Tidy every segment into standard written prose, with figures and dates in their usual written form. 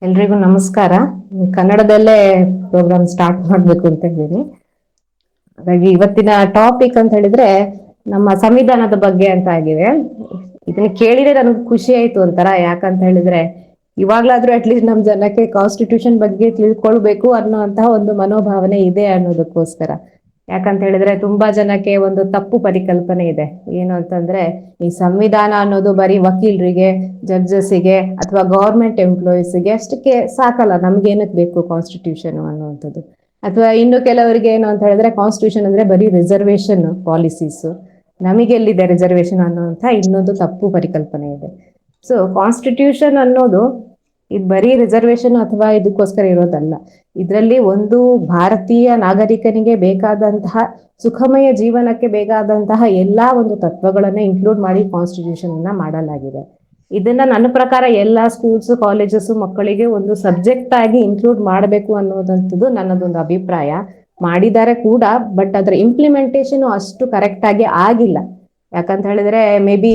ಎಲ್ರಿಗೂ ನಮಸ್ಕಾರ. ಕನ್ನಡದಲ್ಲೇ ಪ್ರೋಗ್ರಾಮ್ ಸ್ಟಾರ್ಟ್ ಮಾಡ್ಬೇಕು ಅಂತ ಇದ್ದೀನಿ. ಹಾಗಾಗಿ ಇವತ್ತಿನ ಟಾಪಿಕ್ ಅಂತ ಹೇಳಿದ್ರೆ ನಮ್ಮ ಸಂವಿಧಾನದ ಬಗ್ಗೆ ಅಂತ ಆಗಿದೆ. ಇದನ್ನ ಕೇಳಿದ್ರೆ ನನಗೆ ಖುಷಿ ಆಯ್ತು ಒಂಥರ. ಯಾಕಂತ ಹೇಳಿದ್ರೆ ಇವಾಗ್ಲಾದ್ರೂ ಅಟ್ಲೀಸ್ಟ್ ನಮ್ ಜನಕ್ಕೆ ಕಾನ್ಸ್ಟಿಟ್ಯೂಷನ್ ಬಗ್ಗೆ ತಿಳ್ಕೊಳ್ಬೇಕು ಅನ್ನೋಂತಹ ಒಂದು ಮನೋಭಾವನೆ ಇದೆ ಅನ್ನೋದಕ್ಕೋಸ್ಕರ. ಯಾಕಂತ ಹೇಳಿದ್ರೆ ತುಂಬಾ ಜನಕ್ಕೆ ಒಂದು ತಪ್ಪು ಪರಿಕಲ್ಪನೆ ಇದೆ. ಏನು ಅಂತಂದ್ರೆ ಈ ಸಂವಿಧಾನ ಅನ್ನೋದು ಬರೀ ವಕೀಲರಿಗೆ, ಜಡ್ಜಸ್ಗೆ ಅಥವಾ ಗವರ್ಮೆಂಟ್ ಎಂಪ್ಲಾಯೀಸ್ಗೆ ಅಷ್ಟಕ್ಕೆ ಸಾಕಲ್ಲ, ನಮ್ಗೆ ಏನಕ್ಕೆ ಬೇಕು ಕಾನ್ಸ್ಟಿಟ್ಯೂಷನ್ ಅನ್ನುವಂಥದ್ದು. ಅಥವಾ ಇನ್ನು ಕೆಲವರಿಗೆ ಏನು ಅಂತ ಹೇಳಿದ್ರೆ ಕಾನ್ಸ್ಟಿಟ್ಯೂಷನ್ ಅಂದ್ರೆ ಬರೀ ರಿಸರ್ವೇಶನ್ ಪಾಲಿಸೀಸ್, ನಮಗೆಲ್ಲಿದೆ ರಿಸರ್ವೇಶನ್ ಅನ್ನುವಂಥ ಇನ್ನೊಂದು ತಪ್ಪು ಪರಿಕಲ್ಪನೆ ಇದೆ. ಸೊ ಕಾನ್ಸ್ಟಿಟ್ಯೂಷನ್ ಅನ್ನೋದು ಇದು ಬರೀ ರಿಸರ್ವೇಶನ್ ಅಥವಾ ಇದಕ್ಕೋಸ್ಕರ ಇರೋದಲ್ಲ. ಇದರಲ್ಲಿ ಒಂದು ಭಾರತೀಯ ನಾಗರಿಕನಿಗೆ ಬೇಕಾದಂತಹ ಸುಖಮಯ ಜೀವನಕ್ಕೆ ಬೇಕಾದಂತಹ ಎಲ್ಲಾ ಒಂದು ತತ್ವಗಳನ್ನ ಇನ್ಕ್ಲೂಡ್ ಮಾಡಿ ಕಾನ್ಸ್ಟಿಟ್ಯೂಷನ್ ಅನ್ನ ಮಾಡಲಾಗಿದೆ. ಇದನ್ನ ನನ್ನ ಪ್ರಕಾರ ಎಲ್ಲಾ ಸ್ಕೂಲ್ಸ್, ಕಾಲೇಜಸ್ ಮಕ್ಕಳಿಗೆ ಒಂದು ಸಬ್ಜೆಕ್ಟ್ ಆಗಿ ಇನ್ಕ್ಲೂಡ್ ಮಾಡಬೇಕು ಅನ್ನೋದಂಥದ್ದು ನನ್ನದೊಂದು ಅಭಿಪ್ರಾಯ. ಮಾಡಿದ್ದಾರೆ ಕೂಡ, ಬಟ್ ಅದರ ಇಂಪ್ಲಿಮೆಂಟೇಷನ್ ಅಷ್ಟು ಕರೆಕ್ಟ್ ಆಗಿ ಆಗಿಲ್ಲ. ಯಾಕಂತ ಹೇಳಿದ್ರೆ ಮೇ ಬಿ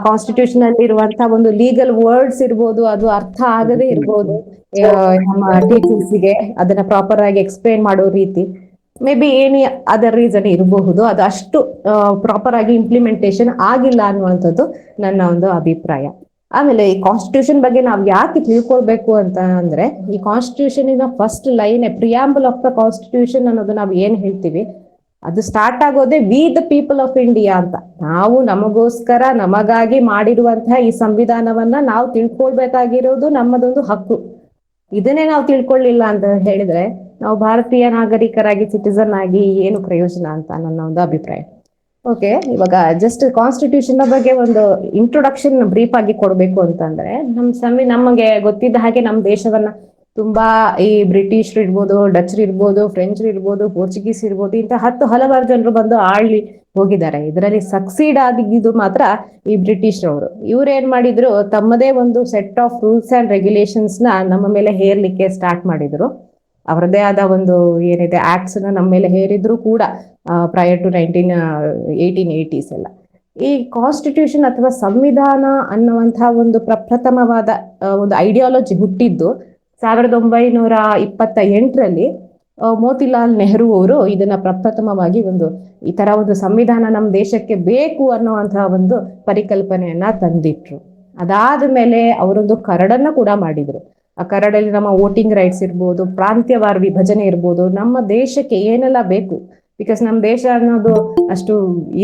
ಕಾನ್ಸ್ಟಿಟ್ಯೂಷನ್ ಅಲ್ಲಿ ಇರುವಂತಹ ಒಂದು ಲೀಗಲ್ ವರ್ಡ್ಸ್ ಇರ್ಬೋದು, ಅದು ಅರ್ಥ ಆಗದೆ ಇರ್ಬೋದು ನಮ್ಮ ಟೀಚರ್ಸ್ಗೆ ಅದನ್ನ ಪ್ರಾಪರ್ ಆಗಿ ಎಕ್ಸ್ಪ್ಲೇನ್ ಮಾಡೋ ರೀತಿ. ಮೇ ಬಿ ಏನಿ ಅದರ್ ರೀಸನ್ ಇರಬಹುದು, ಅದು ಅಷ್ಟು ಪ್ರಾಪರ್ ಆಗಿ ಇಂಪ್ಲಿಮೆಂಟೇಷನ್ ಆಗಿಲ್ಲ ಅನ್ನುವಂಥದ್ದು ನನ್ನ ಒಂದು ಅಭಿಪ್ರಾಯ. ಆಮೇಲೆ ಈ ಕಾನ್ಸ್ಟಿಟ್ಯೂಷನ್ ಬಗ್ಗೆ ನಾವ್ ಯಾಕೆ ತಿಳ್ಕೊಳ್ಬೇಕು ಅಂತ ಅಂದ್ರೆ, ಈ ಕಾನ್ಸ್ಟಿಟ್ಯೂಷನ್ ಇನ first line preamble of the constitution ಅನ್ನೋದು ನಾವು ಏನ್ ಹೇಳ್ತೀವಿ, ಅದು ಸ್ಟಾರ್ಟ್ ಆಗೋದೇ we the people of India ಅಂತ. ನಾವು ನಮಗೋಸ್ಕರ ನಮಗಾಗಿ ಮಾಡಿರುವಂತಹ ಈ ಸಂವಿಧಾನವನ್ನ ನಾವು ತಿಳ್ಕೊಳ್ಬೇಕಾಗಿರೋದು ನಮ್ಮದೊಂದು ಹಕ್ಕು. ಇದನ್ನೇ ನಾವು ತಿಳ್ಕೊಳ್ಳಿಲ್ಲ ಅಂತ ಹೇಳಿದ್ರೆ ನಾವು ಭಾರತೀಯ ನಾಗರಿಕರಾಗಿ, ಸಿಟಿಸನ್ ಆಗಿ ಏನು ಪ್ರಯೋಜನ ಅಂತ ನನ್ನ ಒಂದು ಅಭಿಪ್ರಾಯ. ಓಕೆ, ಇವಾಗ ಜಸ್ಟ್ ಕಾನ್ಸ್ಟಿಟ್ಯೂಷನ್ ಬಗ್ಗೆ ಒಂದು ಇಂಟ್ರೊಡಕ್ಷನ್ ಬ್ರೀಫ್ ಆಗಿ ಕೊಡ್ಬೇಕು ಅಂತಂದ್ರೆ, ನಮಗೆ ಗೊತ್ತಿದ್ದ ಹಾಗೆ ನಮ್ಮ ದೇಶವನ್ನ ತುಂಬಾ ಈ ಬ್ರಿಟಿಷ್ ಇರ್ಬೋದು, ಡಚ್ ಇರ್ಬೋದು, ಫ್ರೆಂಚ್ ಇರ್ಬೋದು, ಪೋರ್ಚುಗೀಸ್ ಇರ್ಬೋದು, ಇಂತ ಹಲವಾರು ಜನರು ಬಂದು ಆಳ್ಲಿ ಹೋಗಿದ್ದಾರೆ. ಇದರಲ್ಲಿ ಸಕ್ಸೀಡ್ ಆಗಿದ್ದು ಮಾತ್ರ ಈ ಬ್ರಿಟಿಷ್ ಅವರು. ಇವ್ರು ಏನ್ ಮಾಡಿದ್ರು, ತಮ್ಮದೇ ಒಂದು set of rules and regulations ನ ನಮ್ಮ ಮೇಲೆ ಹೇರ್ಲಿಕ್ಕೆ ಸ್ಟಾರ್ಟ್ ಮಾಡಿದ್ರು. ಅವರದೇ ಆದ ಒಂದು ಏನಿದೆ ಆಕ್ಟ್ಸ್ ನ ನಮ್ಮ ಮೇಲೆ ಹೇರಿದ್ರು ಕೂಡ ಪ್ರಯರ್ ಟು 1880s ಎಲ್ಲ. ಈ ಕಾನ್ಸ್ಟಿಟ್ಯೂಷನ್ ಅಥವಾ ಸಂವಿಧಾನ ಅನ್ನುವಂತಹ ಒಂದು ಪ್ರಪ್ರಥಮವಾದ ಒಂದು ಐಡಿಯಾಲಜಿ ಹುಟ್ಟಿದ್ದು 1928ರಲ್ಲಿ ಮೋತಿಲಾಲ್ ನೆಹರು ಅವರು ಇದನ್ನ ಪ್ರಪ್ರಥಮವಾಗಿ ಈ ತರ ಒಂದು ಸಂವಿಧಾನ ನಮ್ಮ ದೇಶಕ್ಕೆ ಬೇಕು ಅನ್ನುವಂತಹ ಒಂದು ಪರಿಕಲ್ಪನೆಯನ್ನ ತಂದಿಟ್ರು. ಅದಾದ ಮೇಲೆ ಅವರೊಂದು ಕರಡನ್ನ ಕೂಡ ಮಾಡಿದ್ರು. ಆ ಕರಡಲ್ಲಿ ನಮ್ಮ ವೋಟಿಂಗ್ ರೈಟ್ಸ್ ಇರ್ಬೋದು, ಪ್ರಾಂತ್ಯವಾರ ವಿಭಜನೆ ಇರ್ಬೋದು, ನಮ್ಮ ದೇಶಕ್ಕೆ ಏನೆಲ್ಲ ಬೇಕು, ಬಿಕಾಸ್ ನಮ್ಮ ದೇಶ ಅನ್ನೋದು ಅಷ್ಟು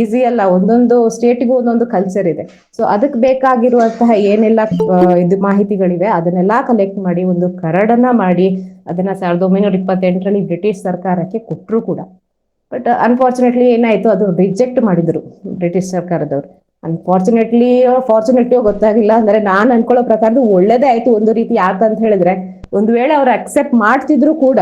ಈಸಿ ಅಲ್ಲ, ಒಂದೊಂದು ಸ್ಟೇಟ್ಗೂ ಒಂದೊಂದು ಕಲ್ಚರ್ ಇದೆ. ಸೊ ಅದಕ್ಕೆ ಬೇಕಾಗಿರುವಂತಹ ಏನೆಲ್ಲ ಇದು ಮಾಹಿತಿಗಳಿವೆ ಅದನ್ನೆಲ್ಲ ಕಲೆಕ್ಟ್ ಮಾಡಿ ಒಂದು ಕರಡನ್ನ ಮಾಡಿ ಅದನ್ನ 1928ರಲ್ಲಿ ಬ್ರಿಟಿಷ್ ಸರ್ಕಾರಕ್ಕೆ ಕೊಟ್ಟರು ಕೂಡ. ಬಟ್ ಅನ್ಫಾರ್ಚುನೇಟ್ಲಿ ಏನಾಯ್ತು, ಅದು ರಿಜೆಕ್ಟ್ ಮಾಡಿದ್ರು ಬ್ರಿಟಿಷ್ ಸರ್ಕಾರದವ್ರು. ಫಾರ್ಚುನೇಟ್ಲಿ ಗೊತ್ತಾಗಿಲ್ಲ. ಅಂದ್ರೆ ನಾನ್ ಅನ್ಕೊಳ್ಳೋ ಪ್ರಕಾರ ಒಳ್ಳೇದೇ ಆಯ್ತು ಒಂದು ರೀತಿ. ಯಾಕಂತ ಹೇಳಿದ್ರೆ ಒಂದು ವೇಳೆ ಅವ್ರು ಅಕ್ಸೆಪ್ಟ್ ಮಾಡ್ತಿದ್ರು ಕೂಡ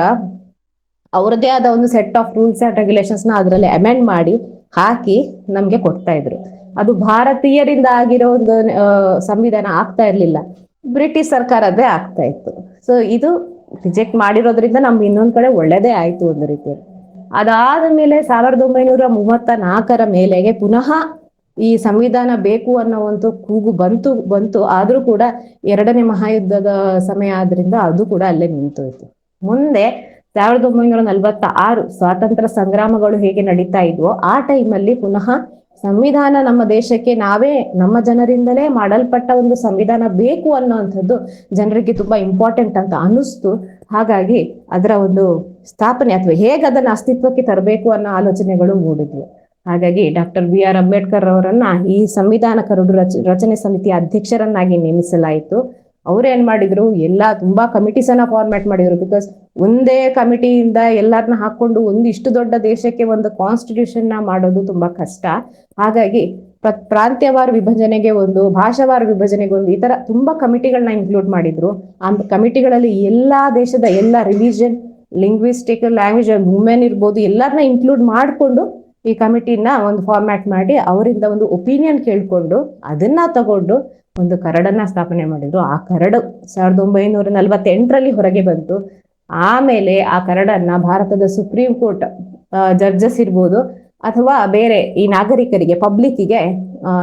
ಅವ್ರದೇ ಆದ ಒಂದು set of rules and regulations ನ ಅದರಲ್ಲಿ ಅಮೆಂಡ್ ಮಾಡಿ ಹಾಕಿ ನಮ್ಗೆ ಕೊಡ್ತಾ ಇದ್ರು. ಅದು ಭಾರತೀಯರಿಂದ ಆಗಿರೋ ಒಂದು ಸಂವಿಧಾನ ಆಗ್ತಾ ಇರ್ಲಿಲ್ಲ, ಬ್ರಿಟಿಷ್ ಸರ್ಕಾರದೇ ಆಗ್ತಾ ಇತ್ತು. ಸೊ ಇದು ರಿಜೆಕ್ಟ್ ಮಾಡಿರೋದ್ರಿಂದ ನಮ್ಗೆ ಇನ್ನೊಂದ್ ಕಡೆ ಒಳ್ಳೇದೇ ಆಯ್ತು ಒಂದು ರೀತಿ. ಅದಾದ ಮೇಲೆ 1934ರ ಮೇಲೆಗೆ ಪುನಃ ಈ ಸಂವಿಧಾನ ಬೇಕು ಅನ್ನೋ ಒಂದು ಕೂಗು ಬಂತು. ಆದ್ರೂ ಕೂಡ ಎರಡನೇ ಮಹಾಯುದ್ಧದ ಸಮಯ ಆದ್ರಿಂದ ಅದು ಕೂಡ ಅಲ್ಲೇ ನಿಂತೋಯ್ತು. ಮುಂದೆ 1946 ಸ್ವಾತಂತ್ರ್ಯ ಸಂಗ್ರಾಮಗಳು ಹೇಗೆ ನಡೀತಾ ಇದ್ವೋ ಆ ಟೈಮಲ್ಲಿ ಪುನಃ ಸಂವಿಧಾನ ನಮ್ಮ ದೇಶಕ್ಕೆ ನಾವೇ ನಮ್ಮ ಜನರಿಂದಲೇ ಮಾಡಲ್ಪಟ್ಟ ಒಂದು ಸಂವಿಧಾನ ಬೇಕು ಅನ್ನೋಂಥದ್ದು ಜನರಿಗೆ ತುಂಬಾ ಇಂಪಾರ್ಟೆಂಟ್ ಅಂತ ಅನಿಸ್ತು. ಹಾಗಾಗಿ ಅದರ ಒಂದು ಸ್ಥಾಪನೆ ಅಥವಾ ಹೇಗೆ ಅದನ್ನ ಅಸ್ತಿತ್ವಕ್ಕೆ ತರಬೇಕು ಅನ್ನೋ ಆಲೋಚನೆಗಳು ಮೂಡಿದ್ವು. ಹಾಗಾಗಿ ಡಾಕ್ಟರ್ BR ಅಂಬೇಡ್ಕರ್ ಅವರನ್ನ ಈ ಸಂವಿಧಾನ ಕರಡು ರಚನೆ ಸಮಿತಿಯ ಅಧ್ಯಕ್ಷರನ್ನಾಗಿ ನೇಮಿಸಲಾಯಿತು. ಅವ್ರು ಏನ್ ಮಾಡಿದ್ರು, ತುಂಬಾ ಕಮಿಟೀಸ್ ಅನ್ನ ಫಾರ್ಮ್ಯಾಟ್ ಮಾಡಿದ್ರು. ಬಿಕಾಸ್ ಒಂದೇ ಕಮಿಟಿಯಿಂದ ಎಲ್ಲರನ್ನ ಹಾಕೊಂಡು ಇಷ್ಟು ದೊಡ್ಡ ದೇಶಕ್ಕೆ ಒಂದು ಕಾನ್ಸ್ಟಿಟ್ಯೂಷನ್ ನ ಮಾಡೋದು ತುಂಬಾ ಕಷ್ಟ. ಹಾಗಾಗಿ ಪ್ರಾಂತ್ಯವಾರ ವಿಭಜನೆಗೆ ಒಂದು, ಭಾಷಾವಾರ ವಿಭಜನೆಗೆ ಒಂದು, ಈ ತರ ತುಂಬಾ ಕಮಿಟಿಗಳನ್ನ ಇನ್ಕ್ಲೂಡ್ ಮಾಡಿದ್ರು. ಆ ಕಮಿಟಿಗಳಲ್ಲಿ ಎಲ್ಲಾ ದೇಶದ ಎಲ್ಲಾ ರಿಲಿಜನ್, ಲಿಂಗ್ವಿಸ್ಟಿಕ್, ಲ್ಯಾಂಗ್ವೇಜ್, ವುಮೆನ್ ಇರ್ಬೋದು, ಎಲ್ಲರನ್ನ ಇನ್ಕ್ಲೂಡ್ ಮಾಡಿಕೊಂಡು ಈ ಕಮಿಟಿನ ಒಂದು ಫಾರ್ಮ್ಯಾಟ್ ಮಾಡಿ ಅವರಿಂದ ಒಂದು ಒಪಿನಿಯನ್ ಕೇಳ್ಕೊಂಡು ಅದನ್ನ ತಗೊಂಡು ಒಂದು ಕರಡನ್ನ ಸ್ಥಾಪನೆ ಮಾಡಿದ್ರು. ಆ ಕರಡು 1948ರಲ್ಲಿ ಹೊರಗೆ ಬಂತು. ಆಮೇಲೆ ಆ ಕರಡನ್ನ ಭಾರತದ ಸುಪ್ರೀಂ ಕೋರ್ಟ್ ಜಡ್ಜಸ್ ಇರ್ಬೋದು ಅಥವಾ ಬೇರೆ ಈ ನಾಗರಿಕರಿಗೆ, ಪಬ್ಲಿಕ್ಕಿಗೆ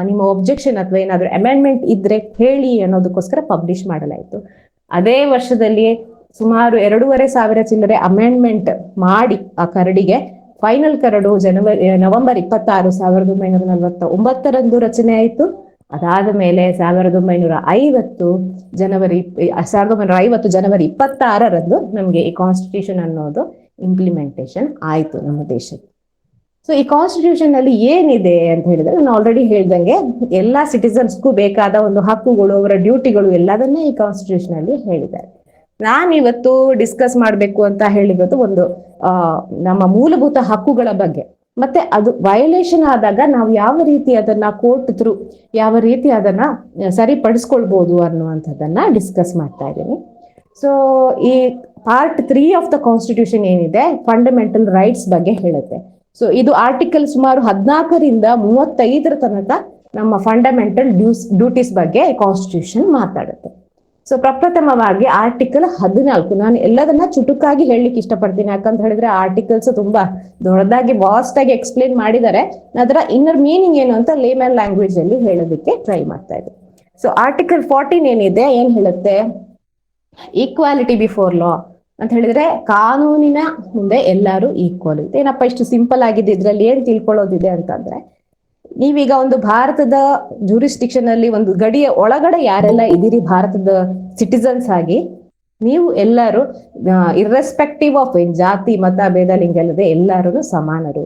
ನಿಮ್ಮ ಒಬ್ಜೆಕ್ಷನ್ ಅಥವಾ ಏನಾದ್ರು ಅಮೆಂಡ್ಮೆಂಟ್ ಇದ್ರೆ ಹೇಳಿ ಅನ್ನೋದಕ್ಕೋಸ್ಕರ ಪಬ್ಲಿಷ್ ಮಾಡಲಾಯಿತು. ಅದೇ ವರ್ಷದಲ್ಲಿ ಸುಮಾರು 2,500 ಚಿಲ್ಲರೆ ಅಮೆಂಡ್ಮೆಂಟ್ ಮಾಡಿ ಆ ಕರಡಿಗೆ ಫೈನಲ್ ಕರಡು ನವೆಂಬರ್ 26, 1949 ರಚನೆ ಆಯಿತು. ಅದಾದ ಮೇಲೆ 1950 ಜನವರಿ 26 ನಮ್ಗೆ ಈ ಕಾನ್ಸ್ಟಿಟ್ಯೂಷನ್ ಅನ್ನೋದು ಇಂಪ್ಲಿಮೆಂಟೇಶನ್ ಆಯ್ತು ನಮ್ಮ ದೇಶಕ್ಕೆ. ಸೊ ಈ ಕಾನ್ಸ್ಟಿಟ್ಯೂಷನ್ ಅಲ್ಲಿ ಏನಿದೆ ಅಂತ ಹೇಳಿದ್ರೆ, ನಾನು ಆಲ್ರೆಡಿ ಹೇಳ್ದಂಗೆ ಎಲ್ಲಾ ಸಿಟಿಸನ್ಸ್ಗೂ ಬೇಕಾದ ಒಂದು ಹಕ್ಕುಗಳು, ಅವರ ಡ್ಯೂಟಿಗಳು ಎಲ್ಲದನ್ನೇ ಈ ಕಾನ್ಸ್ಟಿಟ್ಯೂಷನ್ ಅಲ್ಲಿ ಹೇಳಿದ್ದಾರೆ. ನಾನು ಇವತ್ತು ಡಿಸ್ಕಸ್ ಮಾಡ್ಬೇಕು ಅಂತ ಹೇಳಿರೋದು ಒಂದು ನಮ್ಮ ಮೂಲಭೂತ ಹಕ್ಕುಗಳ ಬಗ್ಗೆ, ಮತ್ತೆ ಅದು ವಯೋಲೇಷನ್ ಆದಾಗ ನಾವು ಯಾವ ರೀತಿ ಅದನ್ನ ಕೋರ್ಟ್ ಥ್ರೂ ಯಾವ ರೀತಿ ಅದನ್ನ ಸರಿಪಡಿಸ್ಕೊಳ್ಬಹುದು ಅನ್ನುವಂಥದ್ದನ್ನ ಡಿಸ್ಕಸ್ ಮಾಡ್ತಾ ಇದ್ದೀನಿ. ಸೊ ಈ ಪಾರ್ಟ್ 3 ಆಫ್ ದ ಕಾನ್ಸ್ಟಿಟ್ಯೂಷನ್ ಏನಿದೆ, ಫಂಡಮೆಂಟಲ್ ರೈಟ್ಸ್ ಬಗ್ಗೆ ಹೇಳುತ್ತೆ. ಸೊ ಇದು ಆರ್ಟಿಕಲ್ ಸುಮಾರು 14ರಿಂದ 35 ತನಕ ನಮ್ಮ ಫಂಡಮೆಂಟಲ್ ಡ್ಯೂಟೀಸ್ ಬಗ್ಗೆ ಕಾನ್ಸ್ಟಿಟ್ಯೂಷನ್ ಮಾತಾಡುತ್ತೆ. ಸೊ ಪ್ರಪ್ರಥಮವಾಗಿ ಆರ್ಟಿಕಲ್ 14, ನಾನು ಎಲ್ಲದನ್ನ ಚುಟುಕಾಗಿ ಹೇಳಲಿಕ್ಕೆ ಇಷ್ಟಪಡ್ತೀನಿ, ಯಾಕಂತ ಹೇಳಿದ್ರೆ ಆರ್ಟಿಕಲ್ಸ್ ತುಂಬಾ ದೊಡ್ಡದಾಗಿ ವಾಸ್ಟ್ ಆಗಿ ಎಕ್ಸ್ಪ್ಲೇನ್ ಮಾಡಿದ್ದಾರೆ. ಅದರ ಇನ್ನರ್ ಮೀನಿಂಗ್ ಏನು ಅಂತ ಲೇಮನ್ ಲ್ಯಾಂಗ್ವೇಜ್ ಅಲ್ಲಿ ಹೇಳೋದಕ್ಕೆ ಟ್ರೈ ಮಾಡ್ತಾ ಇದ್ದೀನಿ. ಸೊ ಆರ್ಟಿಕಲ್ 14 ಏನಿದೆ, ಏನ್ ಹೇಳುತ್ತೆ, ಈಕ್ವಾಲಿಟಿ ಬಿಫೋರ್ ಲಾ ಅಂತ ಹೇಳಿದ್ರೆ ಕಾನೂನಿನ ಮುಂದೆ ಎಲ್ಲರೂ ಈಕ್ವಲ್. ಏನಪ್ಪ ಇಷ್ಟು ಸಿಂಪಲ್ ಆಗಿದೆ, ಇದ್ರಲ್ಲಿ ಏನ್ ತಿಳ್ಕೊಳ್ಳೋದಿದೆ ಅಂತಂದ್ರೆ, ನೀವೀಗ ಒಂದು ಭಾರತದ ಜೂರಿಸ್ಟಿಕ್ಷನ್ ಅಲ್ಲಿ ಒಂದು ಗಡಿಯ ಒಳಗಡೆ ಯಾರೆಲ್ಲ ಇದೀರಿ ಭಾರತದ ಸಿಟಿಸನ್ಸ್ ಆಗಿ, ನೀವು ಎಲ್ಲರೂ ಇರ್ರೆಸ್ಪೆಕ್ಟಿವ್ ಆಫ್ ಜಾತಿ ಮತ ಭೇದ ಲಿಂಗ ಅಲ್ಲದೆ ಎಲ್ಲರೂ ಸಮಾನರು.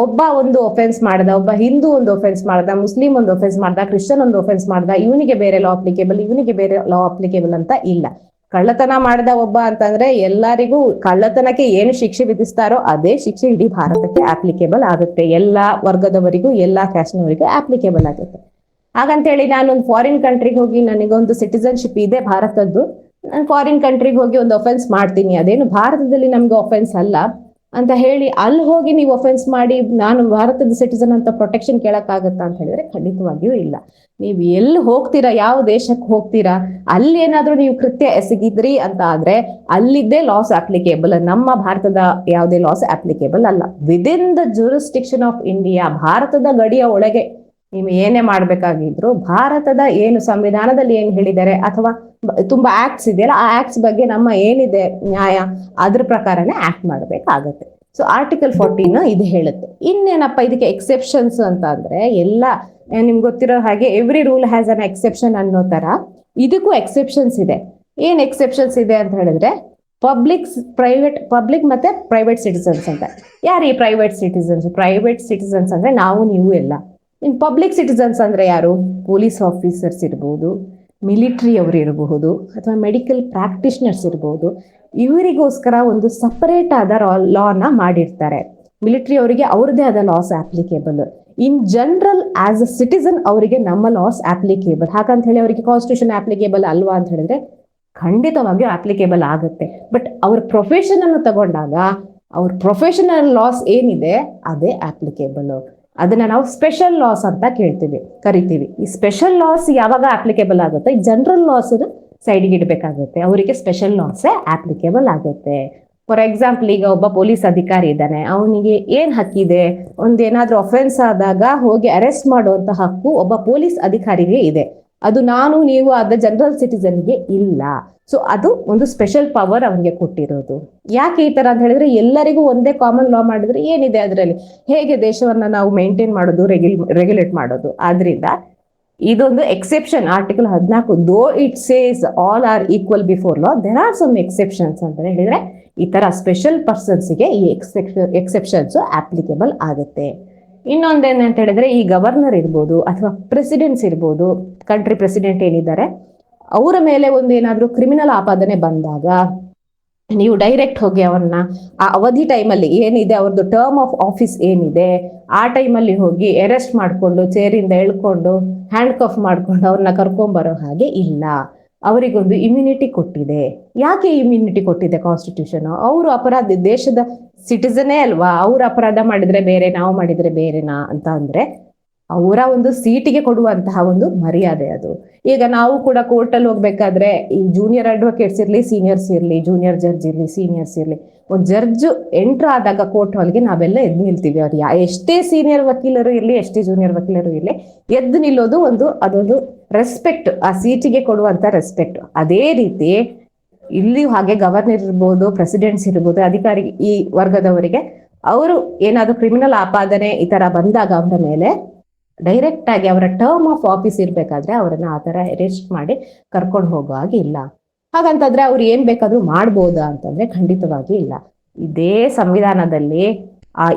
ಒಬ್ಬ ಒಂದು ಒಫೆನ್ಸ್ ಮಾಡ್ದ, ಒಬ್ಬ ಹಿಂದೂ ಒಂದು ಒಫೆನ್ಸ್ ಮಾಡ್ದ, ಮುಸ್ಲಿಂ ಒಂದು ಒಫೆನ್ಸ್ ಮಾಡ್ದ, ಕ್ರಿಶ್ಚಿಯನ್ ಒಂದು ಒಫೆನ್ಸ್ ಮಾಡ್ದ, ಇವನಿಗೆ ಬೇರೆ ಲಾ ಅಪ್ಲಿಕೇಬಲ್, ಇವನಿಗೆ ಬೇರೆ ಲಾ ಅಪ್ಲಿಕೇಬಲ್ ಅಂತ ಇಲ್ಲ. ಕಳ್ಳತನ ಮಾಡಿದ ಒಬ್ಬ ಅಂತಂದ್ರೆ ಎಲ್ಲರಿಗೂ ಕಳ್ಳತನಕ್ಕೆ ಏನು ಶಿಕ್ಷೆ ವಿಧಿಸ್ತಾರೋ ಅದೇ ಶಿಕ್ಷೆ ಇಡೀ ಭಾರತಕ್ಕೆ ಅಪ್ಲಿಕೇಬಲ್ ಆಗುತ್ತೆ. ಎಲ್ಲಾ ವರ್ಗದವರಿಗೂ, ಎಲ್ಲಾ ಕ್ಯಾಸ್ಟ್ನವರಿಗೂ ಅಪ್ಲಿಕೇಬಲ್ ಆಗುತ್ತೆ. ಹಾಗಂತೇಳಿ ನಾನೊಂದು ಫಾರಿನ್ ಕಂಟ್ರಿಗೆ ಹೋಗಿ ನನಗೊಂದು ಸಿಟಿಸನ್ಶಿಪ್ ಇದೆ ಭಾರತದ್ದು, ನಾನು ಫಾರಿನ್ ಕಂಟ್ರಿಗೆ ಹೋಗಿ ಒಂದು ಒಫೆನ್ಸ್ ಮಾಡ್ತೀನಿ, ಅದೇನು ಭಾರತದಲ್ಲಿ ನಮ್ಗೆ ಒಫೆನ್ಸ್ ಅಲ್ಲ ಅಂತ ಹೇಳಿ ಅಲ್ಲಿ ಹೋಗಿ ನೀವು ಒಫೆನ್ಸ್ ಮಾಡಿ ನಾನು ಭಾರತದ ಸಿಟಿಸನ್ ಅಂತ ಪ್ರೊಟೆಕ್ಷನ್ ಕೇಳಕ್ಕಾಗತ್ತಾ ಅಂತ ಹೇಳಿದ್ರೆ ಖಂಡಿತವಾಗಿಯೂ ಇಲ್ಲ. ನೀವು ಎಲ್ಲಿ ಹೋಗ್ತೀರಾ, ಯಾವ ದೇಶಕ್ಕೆ ಹೋಗ್ತೀರಾ, ಅಲ್ಲಿ ಏನಾದ್ರೂ ನೀವು ಕೃತ್ಯ ಎಸಗಿದ್ರಿ ಅಂತ ಆದ್ರೆ ಅಲ್ಲಿದ್ದೇ ಲಾಸ್ ಅಪ್ಲಿಕೇಬಲ್. ನಮ್ಮ ಭಾರತದ ಯಾವುದೇ ಲಾಸ್ ಅಪ್ಲಿಕೇಬಲ್ ಅಲ್ಲ. Within the jurisdiction of India, ಭಾರತದ ಗಡಿಯ ಒಳಗೆ ನೀವು ಏನೇ ಮಾಡ್ಬೇಕಾಗಿದ್ರು ಭಾರತದ ಏನು ಸಂವಿಧಾನದಲ್ಲಿ ಏನ್ ಹೇಳಿದ್ದಾರೆ ಅಥವಾ ತುಂಬಾ ಆಕ್ಟ್ಸ್ ಇದೆಯಲ್ಲ, ಆ ಆಕ್ಟ್ಸ್ ಬಗ್ಗೆ ನಮ್ಮ ಏನಿದೆ ನ್ಯಾಯ ಅದ್ರ ಪ್ರಕಾರನೇ ಆಕ್ಟ್ ಮಾಡ್ಬೇಕಾಗತ್ತೆ. ಸೊ ಆರ್ಟಿಕಲ್ 14 ಇದು ಹೇಳುತ್ತೆ. ಇನ್ನೇನಪ್ಪ ಇದಕ್ಕೆ ಎಕ್ಸೆಪ್ಷನ್ಸ್ ಅಂತ ಅಂದ್ರೆ, ಎಲ್ಲ ನಿಮ್ಗೆ ಗೊತ್ತಿರೋ ಹಾಗೆ every rule has an exception ಅನ್ನೋ ತರ ಇದಕ್ಕೂ ಎಕ್ಸೆಪ್ಷನ್ಸ್ ಇದೆ. ಏನ್ ಎಕ್ಸೆಪ್ಷನ್ಸ್ ಇದೆ ಅಂತ ಹೇಳಿದ್ರೆ, ಪಬ್ಲಿಕ್ ಮತ್ತೆ ಪ್ರೈವೇಟ್ ಸಿಟಿಸನ್ಸ್ ಅಂತ. ಯಾರು ಈ ಪ್ರೈವೇಟ್ ಸಿಟಿಸನ್ಸ್? ಪ್ರೈವೇಟ್ ಸಿಟಿಸನ್ಸ್ ಅಂದ್ರೆ ನಾವು ನೀವು ಎಲ್ಲ. ಇನ್ ಪಬ್ಲಿಕ್ ಸಿಟಿಸನ್ಸ್ ಅಂದ್ರೆ ಯಾರು? ಪೊಲೀಸ್ ಆಫೀಸರ್ಸ್ ಇರ್ಬೋದು, ಮಿಲಿಟರಿ ಅವರು ಇರಬಹುದು, ಅಥವಾ ಮೆಡಿಕಲ್ ಪ್ರಾಕ್ಟಿಷನರ್ಸ್ ಇರ್ಬೋದು. ಇವರಿಗೋಸ್ಕರ ಒಂದು ಸಪರೇಟ್ ಆದ ಲಾನ ಮಾಡಿರ್ತಾರೆ. ಮಿಲಿಟರಿ ಅವರಿಗೆ ಅವ್ರದೇ ಆದ loss applicable. In general as a citizen ಅವರಿಗೆ ನಮ್ಮ ಲಾಸ್ ಅಪ್ಲಿಕೇಬಲ್. ಹಾಗಂತ ಹೇಳಿ ಅವರಿಗೆ ಕಾನ್ಸ್ಟಿಟ್ಯೂಷನ್ ಅಪ್ಲಿಕೇಬಲ್ ಅಲ್ವಾ ಅಂತ ಹೇಳಿದ್ರೆ ಖಂಡಿತವಾಗಿಯೂ ಅಪ್ಲಿಕೇಬಲ್ ಆಗುತ್ತೆ. ಬಟ್ ಅವ್ರ ಪ್ರೊಫೆಷನ್ ಅನ್ನು ತಗೊಂಡಾಗ ಅವ್ರ ಪ್ರೊಫೆಷನಲ್ ಲಾಸ್ ಏನಿದೆ ಅದೇ ಅಪ್ಲಿಕೇಬಲ್. ಅದನ್ನ ನಾವು ಸ್ಪೆಷಲ್ ಲಾಸ್ ಅಂತ ಕರಿತೀವಿ. ಈ ಸ್ಪೆಷಲ್ ಲಾಸ್ ಯಾವಾಗ ಅಪ್ಲಿಕೇಬಲ್ ಆಗುತ್ತೆ, ಈ ಜನರಲ್ ಲಾಸ್ ಸೈಡ್ಗೆ ಇಡಬೇಕಾಗುತ್ತೆ, ಅವರಿಗೆ ಸ್ಪೆಷಲ್ ಲಾಸ್ ಅಪ್ಲಿಕೇಬಲ್ ಆಗುತ್ತೆ. ಫಾರ್ ಎಕ್ಸಾಂಪಲ್, ಈಗ ಒಬ್ಬ ಪೊಲೀಸ್ ಅಧಿಕಾರಿ ಇದ್ದಾನೆ, ಅವನಿಗೆ ಏನ್ ಹಕ್ಕಿದೆ? ಒಂದೇನಾದ್ರೂ ಅಫೆನ್ಸ್ ಆದಾಗ ಹೋಗಿ ಅರೆಸ್ಟ್ ಮಾಡುವಂತ ಹಕ್ಕು ಒಬ್ಬ ಪೊಲೀಸ್ ಅಧಿಕಾರಿಗೆ ಇದೆ. ಅದು ನಾನು ನೀವು ಆದ ಜನರಲ್ ಸಿಟಿಸನ್ಗೆ ಇಲ್ಲ. ಸೊ ಅದು ಒಂದು ಸ್ಪೆಷಲ್ ಪವರ್ ಅವನಿಗೆ ಕೊಟ್ಟಿರೋದು. ಯಾಕೆ ಈ ತರ ಅಂತ ಹೇಳಿದ್ರೆ, ಎಲ್ಲರಿಗೂ ಒಂದೇ ಕಾಮನ್ ಲಾ ಮಾಡಿದ್ರೆ ಏನಿದೆ ಅದರಲ್ಲಿ? ಹೇಗೆ ದೇಶವನ್ನ ನಾವು ಮೇಂಟೈನ್ ಮಾಡೋದು, ರೆಗ್ಯುಲೇಟ್ ಮಾಡೋದು? ಆದ್ರಿಂದ ಇದೊಂದು exception. Article 14 though it says all are equal before law, there are some exceptions ಅಂತ ಹೇಳಿದ್ರೆ ಈ ತರ ಸ್ಪೆಷಲ್ ಪರ್ಸನ್ಸ್ಗೆ ಈ ಎಕ್ಸೆಪ್ಷನ್ಸ್ ಅಪ್ಲಿಕೇಬಲ್ ಆಗುತ್ತೆ. ಇನ್ನೊಂದೇನಂತ ಹೇಳಿದ್ರೆ, ಈ ಗವರ್ನರ್ ಇರ್ಬೋದು ಅಥವಾ ಪ್ರೆಸಿಡೆಂಟ್ಸ್ ಇರ್ಬೋದು, ಕಂಟ್ರಿ ಪ್ರೆಸಿಡೆಂಟ್ ಏನಿದ್ದಾರೆ ಅವರ ಮೇಲೆ ಒಂದು ಏನಾದ್ರೂ ಕ್ರಿಮಿನಲ್ ಆಪಾದನೆ ಬಂದಾಗ ನೀವು ಡೈರೆಕ್ಟ್ ಹೋಗಿ ಅವ್ರನ್ನ ಆ ಅವಧಿ ಟೈಮಲ್ಲಿ ಏನಿದೆ, ಅವ್ರದ್ದು ಟರ್ಮ್ ಆಫ್ ಆಫೀಸ್ ಏನಿದೆ ಆ ಟೈಮಲ್ಲಿ ಹೋಗಿ ಅರೆಸ್ಟ್ ಮಾಡ್ಕೊಂಡು ಚೇರಿಂದ ಎಳ್ಕೊಂಡು ಹ್ಯಾಂಡ್ ಕಫ್ ಮಾಡ್ಕೊಂಡು ಅವ್ರನ್ನ ಕರ್ಕೊಂಡ್ಬರೋ ಹಾಗೆ ಇಲ್ಲ. ಅವರಿಗೊಂದು ಇಮ್ಯುನಿಟಿ ಕೊಟ್ಟಿದೆ. ಯಾಕೆ ಇಮ್ಯುನಿಟಿ ಕೊಟ್ಟಿದೆ ಕಾನ್ಸ್ಟಿಟ್ಯೂಷನ್? ಅವರು ಅಪರಾಧ, ದೇಶದ ಸಿಟಿಸನೇ ಅಲ್ವಾ, ಅವ್ರು ಅಪರಾಧ ಮಾಡಿದ್ರೆ ಬೇರೆ, ನಾವು ಮಾಡಿದ್ರೆ ಬೇರೆನಾ ಅಂತ ಅಂದ್ರೆ ಅವರ ಒಂದು ಸೀಟಿಗೆ ಕೊಡುವಂತಹ ಒಂದು ಮರ್ಯಾದೆ ಅದು. ಈಗ ನಾವು ಕೂಡ ಕೋರ್ಟಲ್ಲಿ ಹೋಗ್ಬೇಕಾದ್ರೆ ಈ ಜೂನಿಯರ್ ಅಡ್ವೊಕೇಟ್ಸ್ ಇರ್ಲಿ, ಸೀನಿಯರ್ಸ್ ಇರ್ಲಿ, ಜೂನಿಯರ್ ಜಡ್ಜ್ ಇರ್ಲಿ, ಸೀನಿಯರ್ಸ್ ಇರ್ಲಿ, ಒಂದು ಜಡ್ಜ್ ಎಂಟ್ರ್ ಆದಾಗ ಕೋರ್ಟ್ ಹಾಲ್ಗೆ ನಾವೆಲ್ಲ ಎದ್ದು ನಿಲ್ತೀವಿ. ಅವ್ರು ಎಷ್ಟೇ ಸೀನಿಯರ್ ವಕೀಲರು ಇರ್ಲಿ, ಎಷ್ಟೇ ಜೂನಿಯರ್ ವಕೀಲರು ಇರ್ಲಿ, ಎದ್ದು ನಿಲ್ಲೋದು ಅದೊಂದು ರೆಸ್ಪೆಕ್ಟ್, ಆ ಸೀಟಿಗೆ ಕೊಡುವಂತ ರೆಸ್ಪೆಕ್ಟ್. ಅದೇ ರೀತಿ ಇಲ್ಲಿಯೂ ಹಾಗೆ ಗವರ್ನರ್ ಇರ್ಬೋದು, ಪ್ರೆಸಿಡೆಂಟ್ಸ್ ಇರ್ಬೋದು, ಅಧಿಕಾರಿ ಈ ವರ್ಗದವರಿಗೆ ಅವರು ಏನಾದ್ರು ಕ್ರಿಮಿನಲ್ ಆಪಾದನೆ ಈ ತರ ಬಂದಾಗ ಅವರ ಮೇಲೆ ಡೈರೆಕ್ಟ್ ಆಗಿ ಅವರ ಟರ್ಮ್ ಆಫ್ ಆಫೀಸ್ ಇರ್ಬೇಕಾದ್ರೆ ಅವರನ್ನ ಆ ತರ ಅರೆಸ್ಟ್ ಮಾಡಿ ಕರ್ಕೊಂಡು ಹೋಗೋ ಹಾಗೆ ಇಲ್ಲ. ಹಾಗಂತಂದ್ರೆ ಅವ್ರು ಏನ್ ಬೇಕಾದ್ರೂ ಮಾಡ್ಬೋದಾ ಅಂತಂದ್ರೆ ಖಂಡಿತವಾಗಿ ಇಲ್ಲ. ಇದೇ ಸಂವಿಧಾನದಲ್ಲಿ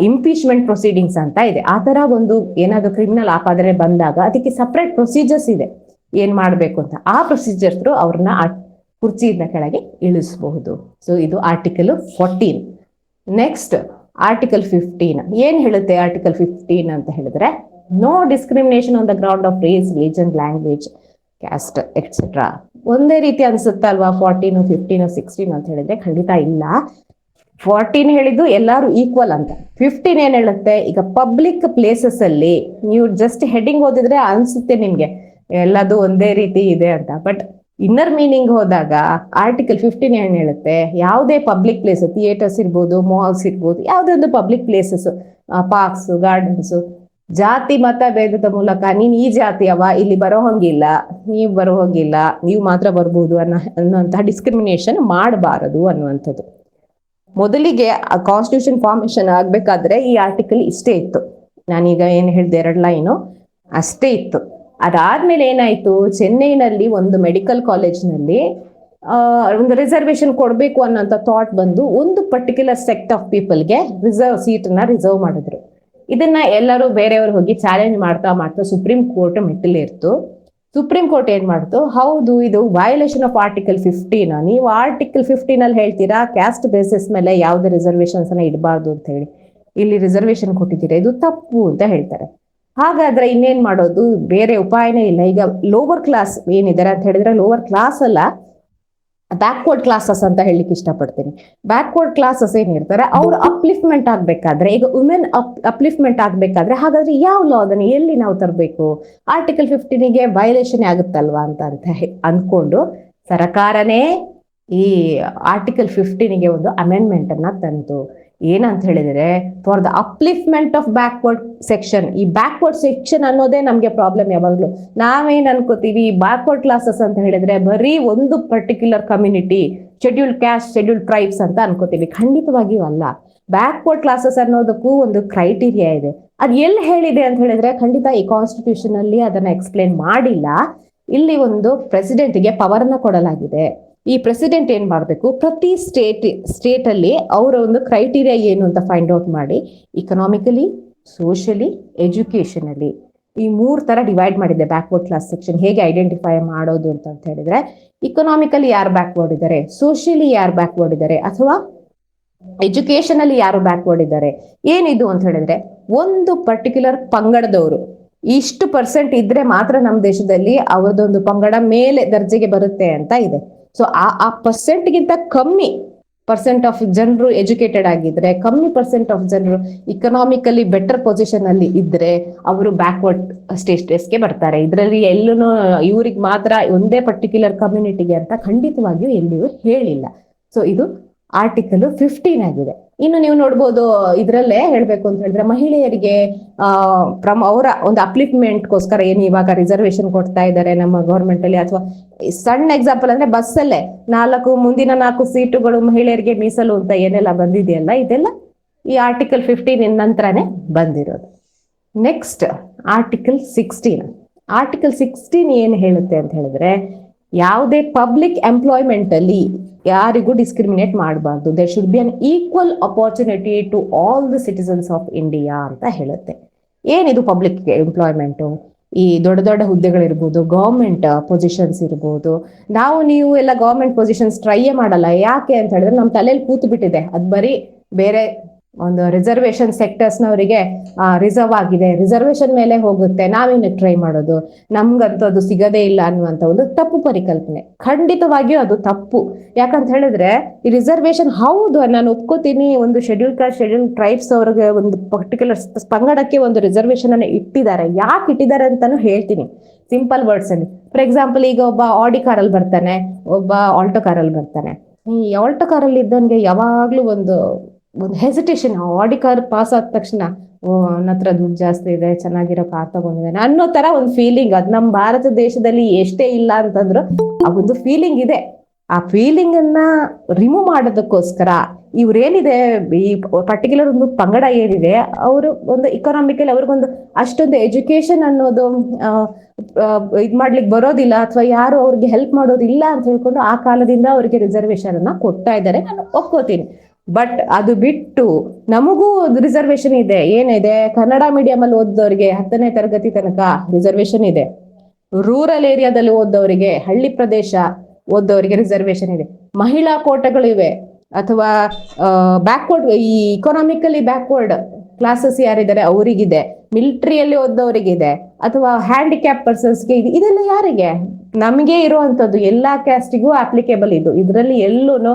ಇಂಪೀಚ್ಮೆಂಟ್ ಪ್ರೊಸೀಡಿಂಗ್ಸ್ ಅಂತ ಇದೆ. ಆ ತರ ಒಂದು ಏನಾದ್ರು ಕ್ರಿಮಿನಲ್ ಆಪಾದನೆ ಬಂದಾಗ ಅದಕ್ಕೆ ಸಪರೇಟ್ ಪ್ರೊಸೀಜರ್ಸ್ ಇದೆ ಏನ್ ಮಾಡ್ಬೇಕು ಅಂತ. ಆ ಪ್ರೊಸೀಜರ್ಸ್ ಅವ್ರನ್ನ ಕುರ್ಚಿಯಿಂದ ಕೆಳಗೆ ಇಳಿಸಬಹುದು. ಸೊ ಇದು ಆರ್ಟಿಕಲ್ 14. ನೆಕ್ಸ್ಟ್ ಆರ್ಟಿಕಲ್ 15 ಏನ್ ಹೇಳುತ್ತೆ? ಆರ್ಟಿಕಲ್ 15 ಅಂತ ಹೇಳಿದ್ರೆ, no discrimination on the ground of race, religion, language, caste etcetera. ಒಂದೇ ರೀತಿ ಅನ್ಸುತ್ತಲ್ವಾ 14, 15, 16 ಅಂತ ಹೇಳಿದ್ರೆ? ಖಂಡಿತ ಇಲ್ಲ. 14 ಹೇಳಿದ್ದು ಎಲ್ಲಾರು ಈಕ್ವಲ್ ಅಂತ. 15 ಏನ್ ಹೇಳುತ್ತೆ? ಈಗ ಪಬ್ಲಿಕ್ ಪ್ಲೇಸಸ್ ಅಲ್ಲಿ ನೀವು ಜಸ್ಟ್ ಹೆಡ್ಡಿಂಗ್ ಓದಿದ್ರೆ ಅನ್ಸುತ್ತೆ ನಿಮ್ಗೆ ಎಲ್ಲದು ಒಂದೇ ರೀತಿ ಇದೆ ಅಂತ. ಬಟ್ ಇನ್ನರ್ ಮೀನಿಂಗ್ ಹೋದಾಗ ಆರ್ಟಿಕಲ್ 15 ಏನ್ ಹೇಳುತ್ತೆ? ಯಾವುದೇ ಪಬ್ಲಿಕ್ ಪ್ಲೇಸ್, ಥಿಯೇಟರ್ಸ್ ಇರ್ಬೋದು, ಮಾಲ್ಸ್ ಇರ್ಬೋದು, ಯಾವುದೇ ಒಂದು ಪಬ್ಲಿಕ್ ಪ್ಲೇಸಸ್, ಪಾರ್ಕ್ಸ್, ಗಾರ್ಡನ್ಸ್, ಜಾತಿ ಮತ ಭೇದದ ಮೂಲಕ ನೀನ್ ಈ ಜಾತಿಯವ, ಇಲ್ಲಿ ಬರೋ ಹಂಗಿಲ್ಲ, ನೀವ್ ಬರೋ ಹೋಗಿಲ್ಲ, ನೀವು ಮಾತ್ರ ಬರ್ಬೋದು ಅನ್ನುವಂತಹ ಡಿಸ್ಕ್ರಿಮಿನೇಷನ್ ಮಾಡಬಾರದು ಅನ್ನುವಂಥದ್ದು. ಮೊದಲಿಗೆ ಕಾನ್ಸ್ಟಿಟ್ಯೂಷನ್ ಫಾರ್ಮೇಶನ್ ಆಗ್ಬೇಕಾದ್ರೆ ಈ ಆರ್ಟಿಕಲ್ ಇಷ್ಟೇ ಇತ್ತು. ನಾನೀಗ ಏನ್ ಹೇಳ್ದೆ 2 ಲೈನು ಅಷ್ಟೇ ಇತ್ತು. ಅದಾದ್ಮೇಲೆ ಏನಾಯ್ತು? ಚೆನ್ನೈನಲ್ಲಿ ಒಂದು ಮೆಡಿಕಲ್ ಕಾಲೇಜ್ನಲ್ಲಿ ಒಂದು ರಿಸರ್ವೇಶನ್ ಕೊಡ್ಬೇಕು ಅನ್ನೋಂಥ ಥಾಟ್ ಬಂದು ಒಂದು ಪರ್ಟಿಕ್ಯುಲರ್ ಸೆಕ್ಟ್ ಆಫ್ ಪೀಪಲ್ಗೆ ಸೀಟನ್ನ ರಿಸರ್ವ್ ಮಾಡಿದ್ರು. ಇದನ್ನ ಎಲ್ಲರೂ ಬೇರೆಯವರು ಹೋಗಿ ಚಾಲೆಂಜ್ ಮಾಡ್ತಾ ಮಾಡ್ತಾ ಸುಪ್ರೀಂ ಕೋರ್ಟ್ ಮೆಟ್ಟಿಲೇರ್ತು. ಸುಪ್ರೀಂ ಕೋರ್ಟ್ ಏನ್ ಮಾಡ್ತು? ಹೌದು, ಇದು ವಯೋಲೇಷನ್ ಆಫ್ ಆರ್ಟಿಕಲ್ 15. ನೀವು ಆರ್ಟಿಕಲ್ 15 ಅಲ್ಲಿ ಹೇಳ್ತೀರಾ ಕ್ಯಾಸ್ಟ್ ಬೇಸಿಸ್ ಮೇಲೆ ಯಾವುದೇ ರಿಸರ್ವೇಶನ್ಸ್ ಅನ್ನ ಇಡಬಾರ್ದು ಅಂತ ಹೇಳಿ, ಇಲ್ಲಿ ರಿಸರ್ವೇಶನ್ ಕೊಟ್ಟಿದ್ದೀರಾ, ಇದು ತಪ್ಪು ಅಂತ ಹೇಳ್ತಾರೆ. ಹಾಗಾದ್ರೆ ಇನ್ನೇನ್ ಮಾಡೋದು? ಬೇರೆ ಉಪಾಯನೇ ಇಲ್ಲ. ಈಗ ಲೋವರ್ ಕ್ಲಾಸ್ ಏನಿದ್ದಾರೆ ಅಂತ ಹೇಳಿದ್ರೆ, ಲೋವರ್ ಕ್ಲಾಸ್ ಅಲ್ಲ, ಬ್ಯಾಕ್ವರ್ಡ್ ಕ್ಲಾಸಸ್ ಅಂತ ಹೇಳಲಿಕ್ಕೆ ಇಷ್ಟಪಡ್ತೀನಿ. ಬ್ಯಾಕ್ವರ್ಡ್ ಕ್ಲಾಸಸ್ ಏನಿರ್ತಾರೆ ಅವ್ರು ಅಪ್ಲಿಫ್ಟ್ಮೆಂಟ್ ಆಗ್ಬೇಕಾದ್ರೆ, ಈಗ ವುಮೆನ್ ಅಪ್ಲಿಫ್ಟ್ಮೆಂಟ್ ಆಗ್ಬೇಕಾದ್ರೆ, ಹಾಗಾದ್ರೆ ಯಾವ ಲಾ ಅದನ್ನ ಎಲ್ಲಿ ನಾವು ತರಬೇಕು? ಆರ್ಟಿಕಲ್ 15ಗೆ ವೈಲೇಷನ್ ಆಗುತ್ತಲ್ವಾ ಅಂತ ಅಂದ್ಕೊಂಡು ಸರ್ಕಾರನೇ ಈ ಆರ್ಟಿಕಲ್ 15ಗೆ ಒಂದು ಅಮೆಂಡ್ಮೆಂಟ್ ಅನ್ನ ತಂತು. ಏನಂತ ಹೇಳಿದ್ರೆ, for the upliftment of backward section. ಈ ಬ್ಯಾಕ್ವರ್ಡ್ ಸೆಕ್ಷನ್ ಅನ್ನೋದೇ ನಮ್ಗೆ ಪ್ರಾಬ್ಲಮ್. ಯಾವಾಗ್ಲೂ ನಾವೇನ್ ಅನ್ಕೋತೀವಿ, ಬ್ಯಾಕ್ವರ್ಡ್ ಕ್ಲಾಸಸ್ ಅಂತ ಹೇಳಿದ್ರೆ ಬರೀ ಒಂದು particular community, scheduled caste, scheduled tribes ಅಂತ ಅನ್ಕೋತೀವಿ. ಖಂಡಿತವಾಗಿಯೂ ಅಲ್ಲ. ಬ್ಯಾಕ್ವರ್ಡ್ ಕ್ಲಾಸಸ್ ಅನ್ನೋದಕ್ಕೂ ಒಂದು ಕ್ರೈಟೀರಿಯಾ ಇದೆ. ಅದ್ ಎಲ್ಲಿ ಹೇಳಿದೆ ಅಂತ ಹೇಳಿದ್ರೆ, ಖಂಡಿತ ಈ ಕಾನ್ಸ್ಟಿಟ್ಯೂಷನ್ ಅಲ್ಲಿ ಅದನ್ನ ಎಕ್ಸ್ಪ್ಲೇನ್ ಮಾಡಿಲ್ಲ. ಇಲ್ಲಿ ಒಂದು ಪ್ರೆಸಿಡೆಂಟ್ಗೆ ಪವರ್ ನ ಕೊಡಲಾಗಿದೆ. ಈ ಪ್ರೆಸಿಡೆಂಟ್ ಏನ್ ಮಾಡ್ಬೇಕು? ಪ್ರತಿ ಸ್ಟೇಟ್ ಅಲ್ಲಿ ಅವರ ಒಂದು ಕ್ರೈಟೀರಿಯಾ ಏನು ಅಂತ ಫೈಂಡ್ ಔಟ್ ಮಾಡಿ, ಇಕನಾಮಿಕಲಿ, ಸೋಷಿಯಲಿ, ಎಜುಕೇಶನಲಿ, ಈ 3 ತರ ಡಿವೈಡ್ ಮಾಡಿದೆ ಬ್ಯಾಕ್ವರ್ಡ್ ಕ್ಲಾಸ್ ಸೆಕ್ಷನ್. ಹೇಗೆ ಐಡೆಂಟಿಫೈ ಮಾಡೋದು ಅಂತ ಹೇಳಿದ್ರೆ, ಇಕನಾಮಿಕಲಿ ಯಾರು ಬ್ಯಾಕ್ವರ್ಡ್ ಇದ್ದಾರೆ, ಸೋಷಿಯಲಿ ಯಾರು ಬ್ಯಾಕ್ವರ್ಡ್ ಇದ್ದಾರೆ, ಅಥವಾ ಎಜುಕೇಶನ್ ಅಲ್ಲಿ ಯಾರು ಬ್ಯಾಕ್ವರ್ಡ್ ಇದ್ದಾರೆ. ಏನಿದು ಅಂತ ಹೇಳಿದ್ರೆ, ಒಂದು ಪರ್ಟಿಕ್ಯುಲರ್ ಪಂಗಡದವರು ಇಷ್ಟು ಪರ್ಸೆಂಟ್ ಇದ್ರೆ ಮಾತ್ರ ನಮ್ಮ ದೇಶದಲ್ಲಿ ಅವರದೊಂದು ಪಂಗಡ ಮೇಲೆ ದರ್ಜೆಗೆ ಬರುತ್ತೆ ಅಂತ ಇದೆ. ಸೊ ಆ ಪರ್ಸೆಂಟ್ ಗಿಂತ ಕಮ್ಮಿ ಪರ್ಸೆಂಟ್ ಆಫ್ ಜನರು ಎಜುಕೇಟೆಡ್ ಆಗಿದ್ರೆ, ಕಮ್ಮಿ ಪರ್ಸೆಂಟ್ ಆಫ್ ಜನರು ಇಕನಾಮಿಕಲಿ ಬೆಟರ್ ಪೊಸಿಷನ್ ಅಲ್ಲಿ ಇದ್ರೆ ಅವರು ಬ್ಯಾಕ್ವರ್ಡ್ ಸ್ಟೇಟಸ್ಗೆ ಬರ್ತಾರೆ. ಇದರಲ್ಲಿ ಎಲ್ಲೂ ಇವ್ರಿಗೆ ಮಾತ್ರ ಒಂದೇ ಪರ್ಟಿಕ್ಯುಲರ್ ಕಮ್ಯುನಿಟಿಗೆ ಅಂತ ಖಂಡಿತವಾಗಿಯೂ ಎಲ್ಲಿಯೂ ಹೇಳಿಲ್ಲ. ಸೊ ಇದು ಆರ್ಟಿಕಲ್ 15 ಆಗಿದೆ. ಇನ್ನು ನೀವು ನೋಡ್ಬೋದು, ಇದ್ರಲ್ಲೇ ಹೇಳ್ಬೇಕು ಅಂತ ಹೇಳಿದ್ರೆ, ಮಹಿಳೆಯರಿಗೆ ಅವರ ಒಂದು ಅಪ್ಲಿಫ್ಟ್ಮೆಂಟ್ಗೋಸ್ಕರ ಏನು ಇವಾಗ ರಿಸರ್ವೇಶನ್ ಕೊಡ್ತಾ ಇದ್ದಾರೆ ನಮ್ಮ ಗವರ್ಮೆಂಟ್ ಅಲ್ಲಿ. ಅಥವಾ ಸಣ್ಣ ಎಕ್ಸಾಂಪಲ್ ಅಂದ್ರೆ ಬಸ್ಸಲ್ಲೇ ಮುಂದಿನ 4 ಸೀಟುಗಳು ಮಹಿಳೆಯರಿಗೆ ಮೀಸಲು ಅಂತ ಏನೆಲ್ಲ ಬಂದಿದೆಯಲ್ಲ, ಇದೆಲ್ಲ ಈ ಆರ್ಟಿಕಲ್ 15 ನಂತರನೇ ಬಂದಿರೋದು. Next article 16. ಆರ್ಟಿಕಲ್ 16 ಏನ್ ಹೇಳುತ್ತೆ ಅಂತ ಹೇಳಿದ್ರೆ, ಯಾವುದೇ ಪಬ್ಲಿಕ್ ಎಂಪ್ಲಾಯ್ಮೆಂಟ್ ಅಲ್ಲಿ ಯಾರಿಗೂ ಡಿಸ್ಕ್ರಿಮಿನೇಟ್ ಮಾಡಬಾರ್ದು. There should be an equal opportunity to all the citizens of India ಅಂತ ಹೇಳುತ್ತೆ. ಏನಿದು ಪಬ್ಲಿಕ್ ಎಂಪ್ಲಾಯ್ಮೆಂಟು? ಈ ದೊಡ್ಡ ದೊಡ್ಡ ಹುದ್ದೆಗಳಿರ್ಬೋದು, ಗವರ್ಮೆಂಟ್ ಪೊಸಿಷನ್ಸ್ ಇರ್ಬೋದು. ನೀವು ಎಲ್ಲ ಗವರ್ಮೆಂಟ್ ಪೊಸಿಷನ್ಸ್ ಟ್ರೈಯೇ ಮಾಡಲ್ಲ. ಯಾಕೆ ಅಂತ ಹೇಳಿದ್ರೆ, ನಮ್ಮ ತಲೆಯಲ್ಲಿ ಕೂತು ಬಿಟ್ಟಿದೆ ಅದು ಬರೀ ಬೇರೆ ಒಂದು ರಿಸರ್ವೇಶನ್ ಸೆಕ್ಟರ್ಸ್ ನವರಿಗೆ ರಿಸರ್ವ್ ಆಗಿದೆ, ರಿಸರ್ವೇಶನ್ ಮೇಲೆ ಹೋಗುತ್ತೆ, ನಾವೇನು ಟ್ರೈ ಮಾಡೋದು, ನಮ್ಗಂತೂ ಅದು ಸಿಗದೇ ಇಲ್ಲ ಅನ್ನುವಂತ ಒಂದು ತಪ್ಪು ಪರಿಕಲ್ಪನೆ. ಖಂಡಿತವಾಗಿಯೂ ಅದು ತಪ್ಪು. ಯಾಕಂತ ಹೇಳಿದ್ರೆ, ಈ ರಿಸರ್ವೇಶನ್ ಹೌದು, ನಾನು ಒಪ್ಕೋತೀನಿ, ಒಂದು ಶೆಡ್ಯೂಲ್ ಕಾಸ್ಟ್, ಶೆಡ್ಯೂಲ್ ಟ್ರೈಬ್ಸ್ ಅವ್ರಿಗೆ ಒಂದು ಪರ್ಟಿಕ್ಯುಲರ್ ಪಂಗಡಕ್ಕೆ ಒಂದು ರಿಸರ್ವೇಶನ್ ಅನ್ನ ಇಟ್ಟಿದ್ದಾರೆ. ಯಾಕೆ ಇಟ್ಟಿದ್ದಾರೆ ಅಂತಾನು ಹೇಳ್ತೀನಿ ಸಿಂಪಲ್ ವರ್ಡ್ಸ್ ಅಲ್ಲಿ. ಫಾರ್ ಎಕ್ಸಾಂಪಲ್, ಈಗ ಒಬ್ಬ ಆಡಿ ಕಾರಲ್ಲಿ ಬರ್ತಾನೆ, ಒಬ್ಬ ಆಲ್ಟೋ ಕಾರಲ್ಲಿ ಬರ್ತಾನೆ. ಈ ಆಲ್ಟೋ ಕಾರಲ್ಲಿ ಇದ್ದವನ್ಗೆ ಯಾವಾಗ್ಲೂ ಒಂದು ಹೆಸಿಟೇಷನ್. ಆಡಿ ಕಾರ್ ಪಾಸ್ ಆದ ತಕ್ಷಣ ನನ್ನ ಹತ್ರ ದುಡ್ಡು ಜಾಸ್ತಿ ಇದೆ, ಚೆನ್ನಾಗಿರೋ ಕಾರ್ ತಗೊಂಡಿದ್ದಾನೆ ಅನ್ನೋ ತರ ಒಂದು ಫೀಲಿಂಗ್. ಅದ್ ನಮ್ಮ ಭಾರತ ದೇಶದಲ್ಲಿ ಎಷ್ಟೇ ಇಲ್ಲ ಅಂತಂದ್ರು ಆ ಒಂದು ಫೀಲಿಂಗ್ ಇದೆ. ಆ ಫೀಲಿಂಗ್ ಅನ್ನ ರಿಮೂವ್ ಮಾಡೋದಕ್ಕೋಸ್ಕರ ಇವ್ರೇನಿದೆ, ಈ ಪರ್ಟಿಕ್ಯುಲರ್ ಒಂದು ಪಂಗಡ ಏನಿದೆ, ಅವರು ಒಂದು ಇಕನಾಮಿಕಲಿ ಅವ್ರಿಗೊಂದು ಅಷ್ಟೊಂದು ಎಜುಕೇಶನ್ ಅನ್ನೋದು ಇದ್ ಮಾಡ್ಲಿಕ್ಕೆ ಬರೋದಿಲ್ಲ, ಅಥವಾ ಯಾರು ಅವ್ರಿಗೆ ಹೆಲ್ಪ್ ಮಾಡೋದಿಲ್ಲ ಅಂತ ಹೇಳ್ಕೊಂಡು ಆ ಕಾಲದಿಂದ ಅವರಿಗೆ ರಿಸರ್ವೇಶನ್ ಅನ್ನ ಕೊಡ್ತಾ ಇದ್ದಾರೆ, ನಾನು ಒಪ್ಕೋತೀನಿ. ಬಟ್ ಅದು ಬಿಟ್ಟು ನಮಗೂ ರಿಸರ್ವೇಶನ್ ಇದೆ. ಏನಿದೆ, ಕನ್ನಡ ಮೀಡಿಯಂ ಅಲ್ಲಿ ಓದೋರಿಗೆ 10ನೇ ತರಗತಿ ತನಕ ರಿಸರ್ವೇಶನ್ ಇದೆ. ರೂರಲ್ ಏರಿಯಾದಲ್ಲಿ ಓದೋರಿಗೆ, ಹಳ್ಳಿ ಪ್ರದೇಶ ಓದೋರಿಗೆ ರಿಸರ್ವೇಶನ್ ಇದೆ. ಮಹಿಳಾ ಕೋಟಗಳಿವೆ, ಅಥವಾ ಬ್ಯಾಕ್ವರ್ಡ್, ಈ ಇಕೊನಾಮಿಕಲಿ ಬ್ಯಾಕ್ವರ್ಡ್ ಕ್ಲಾಸಸ್ ಯಾರಿದ್ದಾರೆ ಅವರಿಗಿದೆ, ಮಿಲಿಟರಿಯಲ್ಲಿ ಓದೋರಿಗಿದೆ, ಅಥವಾ ಹ್ಯಾಂಡಿಕ್ಯಾಪ್ ಪರ್ಸನ್ಸ್ಗೆ ಇದೆ. ಇದೆಲ್ಲ ಯಾರಿಗೆ? ನಮಗೆ ಇರುವಂತದ್ದು ಎಲ್ಲಾ ಕ್ಯಾಸ್ಟಿಗೂ ಅಪ್ಲಿಕೇಬಲ್ ಇದು. ಇದರಲ್ಲಿ ಎಲ್ಲೂ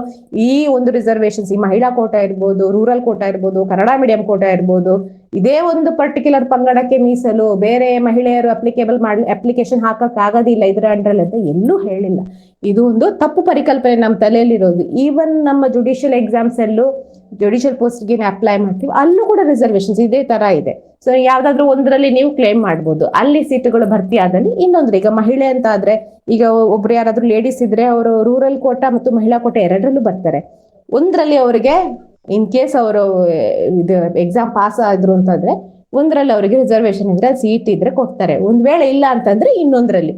ಈ ಒಂದು ರಿಸರ್ವೇಶನ್ಸ್, ಈ ಮಹಿಳಾ ಕೋಟ ಇರ್ಬೋದು, ರೂರಲ್ ಕೋಟ ಇರ್ಬೋದು, ಕನ್ನಡ ಮೀಡಿಯಂ ಕೋಟ ಇರ್ಬೋದು, ಇದೇ ಒಂದು ಪರ್ಟಿಕ್ಯುಲರ್ ಪಂಗಡಕ್ಕೆ ಮೀಸಲು ಬೇರೆ ಮಹಿಳೆಯರು ಅಪ್ಲಿಕೇಶನ್ ಹಾಕಕ್ ಆಗೋದಿಲ್ಲ ಇದರ ಅಂಡರ್ ಅಂತ ಎಲ್ಲೂ ಹೇಳಿಲ್ಲ. ಇದು ಒಂದು ತಪ್ಪು ಪರಿಕಲ್ಪನೆ ನಮ್ಮ ತಲೆಯಲ್ಲಿರೋದು. ಈವನ್ ನಮ್ಮ ಜುಡಿಷಿಯಲ್ ಎಕ್ಸಾಮ್ಸ್ ಅಲ್ಲೂ ಜುಡಿಷಿಯಲ್ ಪೋಸ್ಟ್ಗೆ ಅಪ್ಲೈ ಮಾಡ್ತೀವಿ, ಅಲ್ಲೂ ಕೂಡ ರಿಸರ್ವೇಶನ್ಸ್ ಇದೇ ತರ ಇದೆ. ಸೊ ಯಾವ್ದಾದ್ರು ಒಂದರಲ್ಲಿ ನೀವು ಕ್ಲೇಮ್ ಮಾಡ್ಬೋದು, ಅಲ್ಲಿ ಸೀಟುಗಳು ಭರ್ತಿ ಆದಲ್ಲಿ ಇನ್ನೊಂದ್ರೆ, ಈಗ ಮಹಿಳೆ ಅಂತ ಆದ್ರೆ, ಈಗ ಒಬ್ರು ಯಾರಾದ್ರೂ ಲೇಡೀಸ್ ಇದ್ರೆ ಅವರು ರೂರಲ್ ಕೋಟಾ ಮತ್ತು ಮಹಿಳಾ ಕೋಟಾ ಎರಡರಲ್ಲೂ ಬರ್ತಾರೆ. ಒಂದ್ರಲ್ಲಿ ಅವರಿಗೆ ಇನ್ ಕೇಸ್ ಅವರು ಇದು ಎಕ್ಸಾಮ್ ಪಾಸ್ ಆದ್ರು ಅಂತಂದ್ರೆ ಒಂದ್ರಲ್ಲಿ ಅವರಿಗೆ ರಿಸರ್ವೇಶನ್ ಇದ್ರೆ ಸೀಟ್ ಇದ್ರೆ ಕೊಡ್ತಾರೆ. ಒಂದ್ ವೇಳೆ ಇಲ್ಲ ಅಂತಂದ್ರೆ ಇನ್ನೊಂದ್ರಲ್ಲಿ,